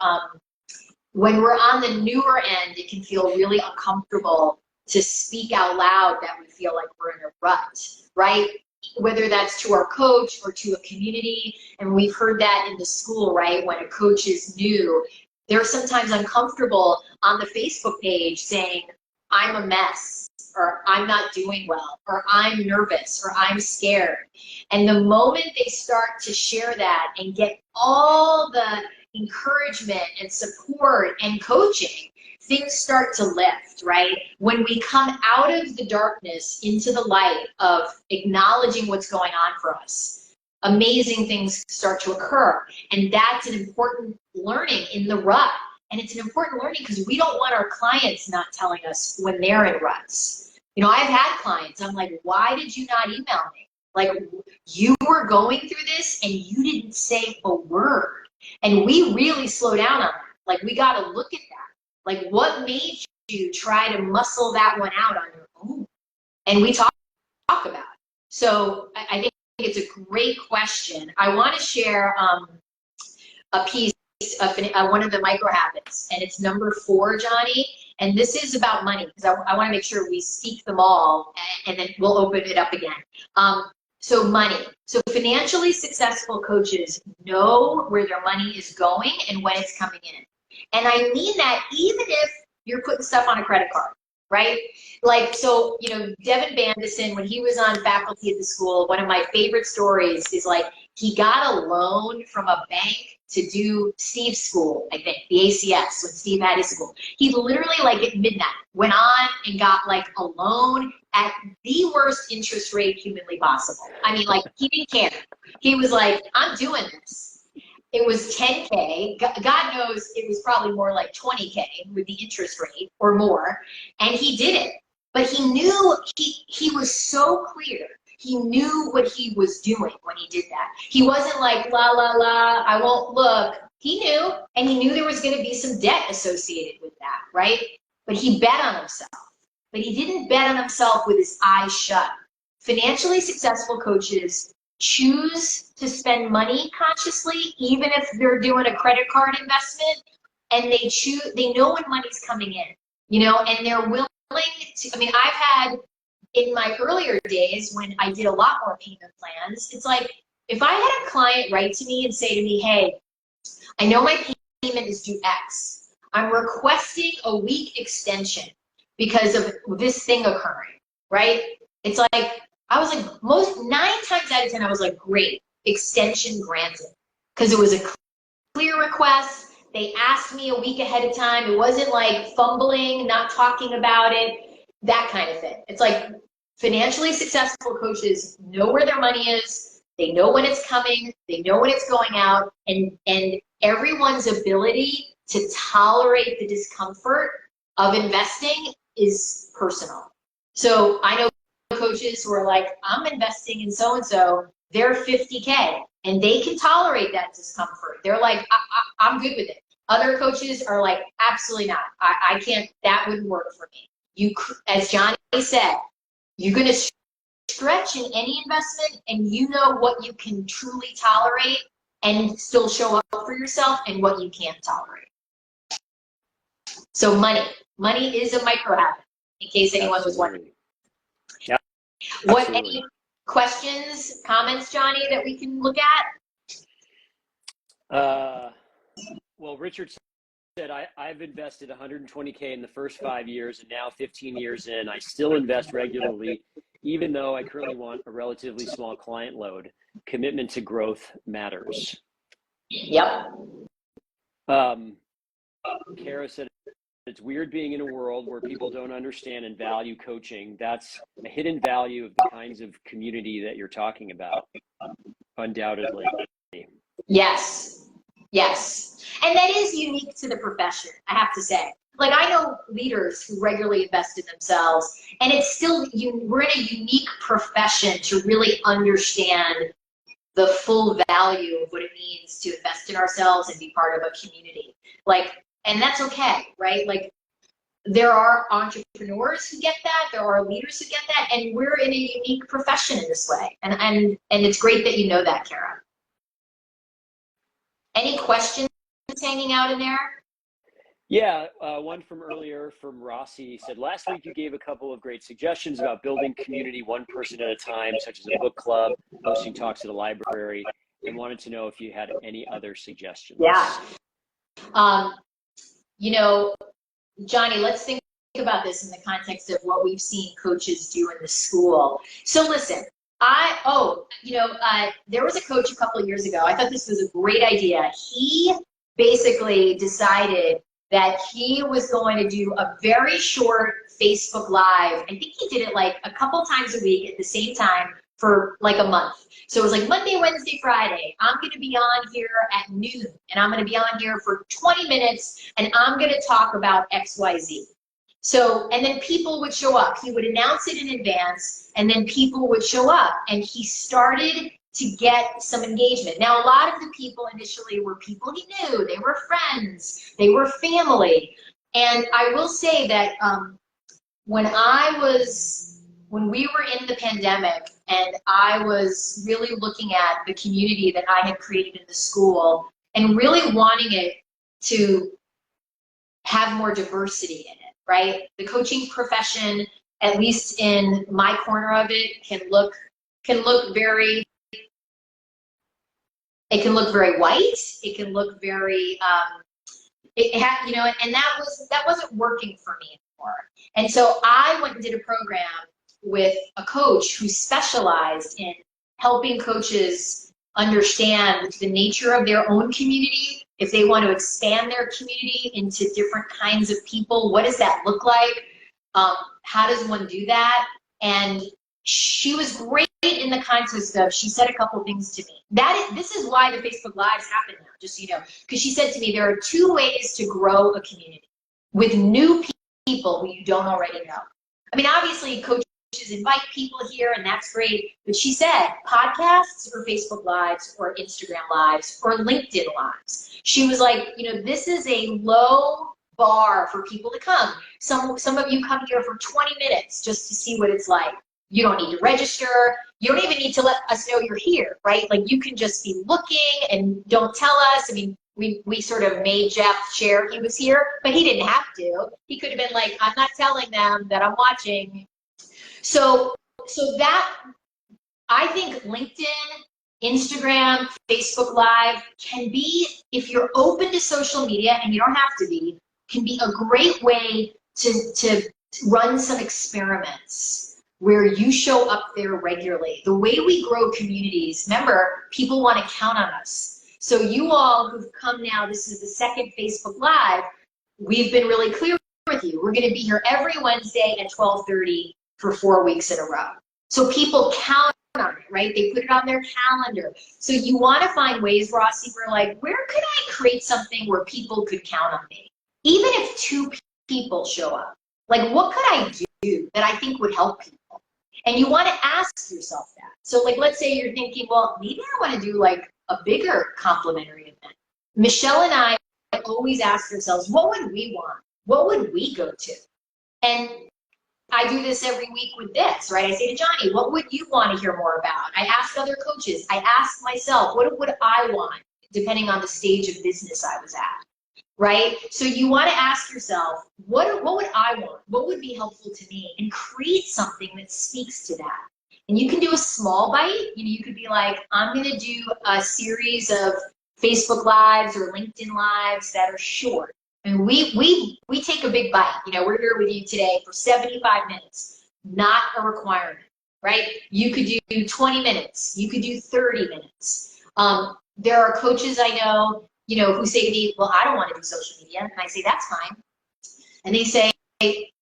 when we're on the newer end, it can feel really uncomfortable to speak out loud that we feel like we're in a rut, right? Whether that's to our coach or to a community. And we've heard that in the school, right? When a coach is new, they're sometimes uncomfortable on the Facebook page saying, "I'm a mess," or "I'm not doing well," or "I'm nervous," or "I'm scared." And the moment they start to share that and get all the encouragement and support and coaching, things start to lift, right? When we come out of the darkness into the light of acknowledging what's going on for us, amazing things start to occur. And that's an important learning in the rut. And it's an important learning because we don't want our clients not telling us when they're in ruts. I've had clients, I'm like, "Why did you not email me? Like, you were going through this and you didn't say a word." And we really slow down on that. Like, we got to look at that. Like, what made you try to muscle that one out on your own? And we talk about it. So I think it's a great question. I want to share a piece of one of the micro habits, and it's number 4, Jonny. And this is about money, because I want to make sure we speak them all, and then we'll open it up again. So money. So financially successful coaches know where their money is going and when it's coming in. And I mean that even if you're putting stuff on a credit card, right? Like, so, Devin Bandison, when he was on faculty at the school, one of my favorite stories is like, he got a loan from a bank to do Steve's school, I think, the ACS, when Steve had his school. He literally, like at midnight, went on and got like a loan at the worst interest rate humanly possible. I mean, like, he didn't care. He was like, I'm doing this. It was 10K. God knows it was probably more like 20K with the interest rate or more. And he did it. But he knew, he was so clear. He knew what he was doing when he did that. He wasn't like, la, la, la, I won't look. He knew, and he knew there was going to be some debt associated with that, right? But he bet on himself. But he didn't bet on himself with his eyes shut. Financially successful coaches choose to spend money consciously, even if they're doing a credit card investment, and they know when money's coming in, you know, and they're willing to, I mean, I've had, in my earlier days when I did a lot more payment plans, it's like, if I had a client write to me and say to me, hey, I know my payment is due X. I'm requesting a week extension because of this thing occurring, right? It's like, I was like, 9 times out of 10, I was like, great, extension granted. Because it was a clear request. They asked me a week ahead of time. It wasn't like fumbling, not talking about it, that kind of thing. It's like, financially successful coaches know where their money is. They know when it's coming. They know when it's going out. And everyone's ability to tolerate the discomfort of investing is personal. So I know coaches who are like, I'm investing in so-and-so, they're 50K, and they can tolerate that discomfort. They're like, I'm good with it. Other coaches are like, absolutely not. I can't, that wouldn't work for me. You, as Jonny said, you're going to stretch in any investment, and you know what you can truly tolerate and still show up for yourself, and what you can't tolerate. So money is a micro habit, in case anyone was wondering. Yeah. What, any questions, comments, Jonny, that we can look at? Well, Richard said, I've invested 120K in the first 5 years, and now 15 years in, I still invest regularly, even though I currently want a relatively small client load. Commitment to growth matters. Yep. Kara said, it's weird being in a world where people don't understand and value coaching. That's a hidden value of the kinds of community that you're talking about, undoubtedly. Yes. Yes. And that is unique to the profession, I have to say. Like, I know leaders who regularly invest in themselves, and it's still, we're in a unique profession to really understand the full value of what it means to invest in ourselves and be part of a community. Like, and that's okay, right? Like, there are entrepreneurs who get that, there are leaders who get that, and we're in a unique profession in this way. And it's great that you know that, Kara. Any questions hanging out in there? Yeah, one from earlier from Rossi said, last week you gave a couple of great suggestions about building community one person at a time, such as a book club, hosting talks at a library, and wanted to know if you had any other suggestions. Yeah. You know, Jonny, let's think about this in the context of what we've seen coaches do in the school. So listen, there was a coach a couple of years ago. I thought this was a great idea. He basically decided that he was going to do a very short Facebook Live. I think he did it like a couple times a week at the same time for like a month. So it was like Monday, Wednesday, Friday. I'm going to be on here at noon, and I'm going to be on here for 20 minutes, and I'm going to talk about XYZ. So, and then people would show up. He would announce it in advance, and then people would show up, and he started to get some engagement. Now, a lot of the people initially were people he knew. They were friends. They were family. And I will say that when we were in the pandemic and I was really looking at the community that I had created in the school and really wanting it to have more diversity in it, right? The coaching profession, at least in my corner of it, can look very, it can look very white. It can look very, and that wasn't working for me anymore. And so I went and did a program with a coach who specialized in helping coaches understand the nature of their own community, if they want to expand their community into different kinds of people, what does that look like? How does one do that? And she was great in the context of, she said a couple things to me. This is why the Facebook Lives happen now, just so you know, because she said to me, there are two ways to grow a community with new people who you don't already know. I mean, obviously, coaches invite people here, and that's great. But she said, podcasts or Facebook Lives or Instagram Lives or LinkedIn Lives. She was like, you know, this is a low bar for people to come. Some of you come here for 20 minutes just to see what it's like. You don't need to register. You don't even need to let us know you're here, right? Like, you can just be looking and don't tell us. I mean, we sort of made Jeff share he was here, but he didn't have to. He could have been like, I'm not telling them that I'm watching. So that, I think LinkedIn, Instagram, Facebook Live can be, if you're open to social media, and you don't have to be, can be a great way to run some experiments where you show up there regularly. The way we grow communities, remember, people want to count on us. So you all who've come now, this is the second Facebook Live, we've been really clear with you. We're going to be here every Wednesday at 12:30 for 4 weeks in a row. So people count on it, right? They put it on their calendar. So you want to find ways, Rossi, where like, where could I create something where people could count on me? Even if 2 people show up, like, what could I do that I think would help people? And you want to ask yourself that. So like, let's say you're thinking, well, maybe I want to do like a bigger complimentary event. Michelle and I always ask ourselves, what would we want? What would we go to? And I do this every week with this, right? I say to Johnny, what would you want to hear more about? I ask other coaches. I ask myself, what would I want, depending on the stage of business I was at, right? So you want to ask yourself, what would I want? What would be helpful to me? And create something that speaks to that. And you can do a small bite. You know, you could be like, I'm going to do a series of Facebook Lives or LinkedIn Lives that are short. And we take a big bite. You know, we're here with you today for 75 minutes, not a requirement, right? You could do 20 minutes. You could do 30 minutes. There are coaches I know, you know, who say to me, well, I don't want to do social media. And I say, that's fine. And they say,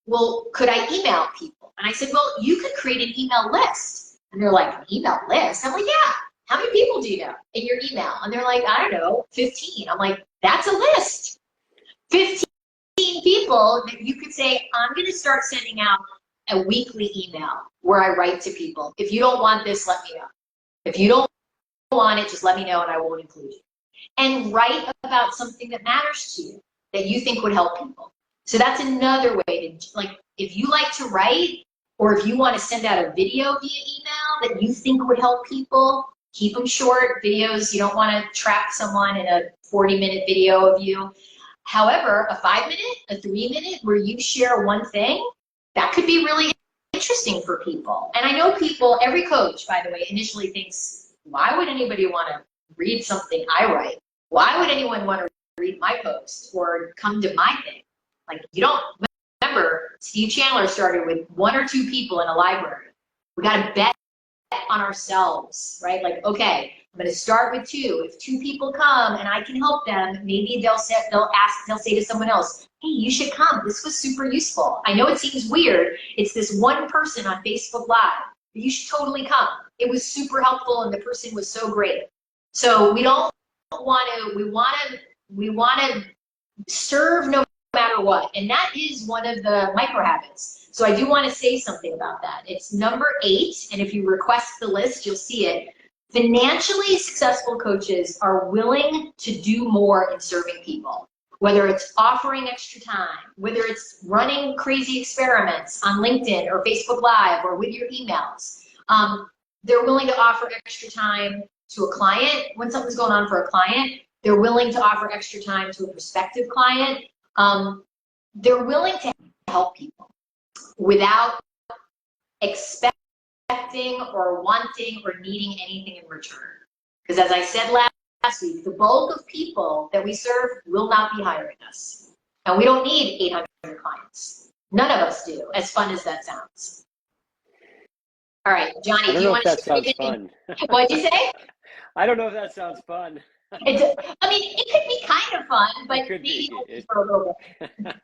well, could I email people? And I said, well, you could create an email list. And they're like, an email list? I'm like, yeah. How many people do you know in your email? And they're like, I don't know, 15. I'm like, that's a list. 15 people that you could say, I'm going to start sending out a weekly email where I write to people. If you don't want this, let me know. If you don't want it, just let me know and I won't include you. And write about something that matters to you, that you think would help people. So that's another way to, like, if you like to write, or if you want to send out a video via email that you think would help people, keep them short. Videos, you don't want to trap someone in a 40-minute video of you. However, a 5-minute, a 3-minute, where you share one thing, that could be really interesting for people. And I know people, every coach, by the way, initially thinks, why would anybody want to read something I write? Why would anyone want to read my post or come to my thing? Like, you don't remember, Steve Chandler started with 1 or 2 people in a library. We got to bet on ourselves, right? Like, okay, I'm going to start with 2. If 2 people come and I can help them, maybe they'll say to someone else, hey, you should come. This was super useful. I know it seems weird. It's this one person on Facebook Live, but you should totally come. It was super helpful and the person was so great. So we don't want to, we want to serve no matter what. And that is one of the micro habits. So I do want to say something about that. It's number 8. And if you request the list, you'll see it. Financially successful coaches are willing to do more in serving people, whether it's offering extra time, whether it's running crazy experiments on LinkedIn or Facebook Live or with your emails. They're willing to offer extra time to a client when something's going on for a client. They're willing to offer extra time to a prospective client. They're willing to help people without expecting or wanting or needing anything in return. Because as I said last week, the bulk of people that we serve will not be hiring us. And we don't need 800 clients. None of us do, as fun as that sounds. All right, Johnny, I don't know if that sounds fun. What'd you say? I don't know if that sounds fun. It's, I mean, it could be kind of fun, but It could maybe be. for a little bit.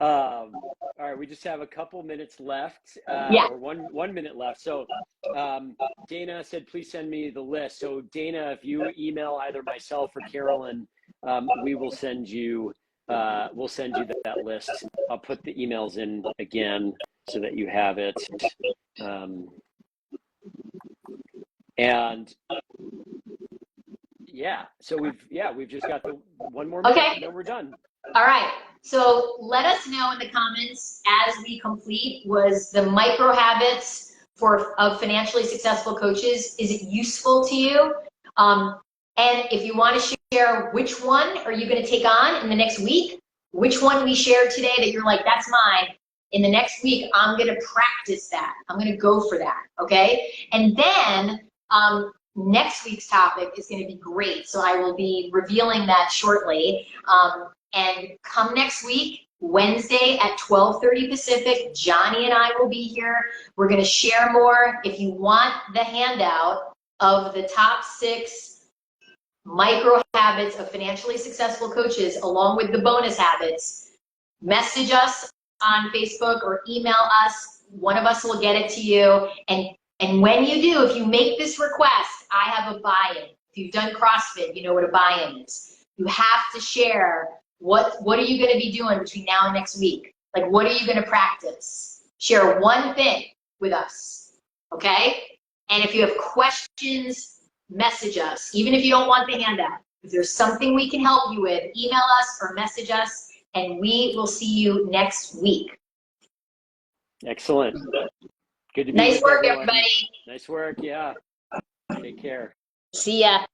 All right, we just have a couple minutes left, Yeah. or one minute left. So Dana said, please send me the list. So Dana, if you email either myself or Carolyn, we will send you that list. I'll put the emails in again so that you have it. And yeah, so we've just got the one more minute, Okay. and then we're done. All right. So let us know in the comments as we complete, was the micro habits of financially successful coaches, is it useful to you? And if you want to share which one are you going to take on in the next week, which one we shared today that you're like, that's mine. In the next week, I'm going to practice that. I'm going to go for that. Okay. And then next week's topic is going to be great. So I will be revealing that shortly. And come next week, Wednesday at 12:30 Pacific, Jonny and I will be here. We're going to share more. If you want the handout of the top 6 micro habits of financially successful coaches, along with the bonus habits, message us on Facebook or email us. One of us will get it to you. And when you do, if you make this request, I have a buy-in. If you've done CrossFit, you know what a buy-in is. You have to share what are you going to be doing between now and next week? Like, what are you going to practice? Share one thing with us, okay? And if you have questions, message us. Even if you don't want the handout, if there's something we can help you with, email us or message us, and we will see you next week. Excellent. Good to be Nice with work, everyone. everybody. Nice work. Yeah. Take care. See ya.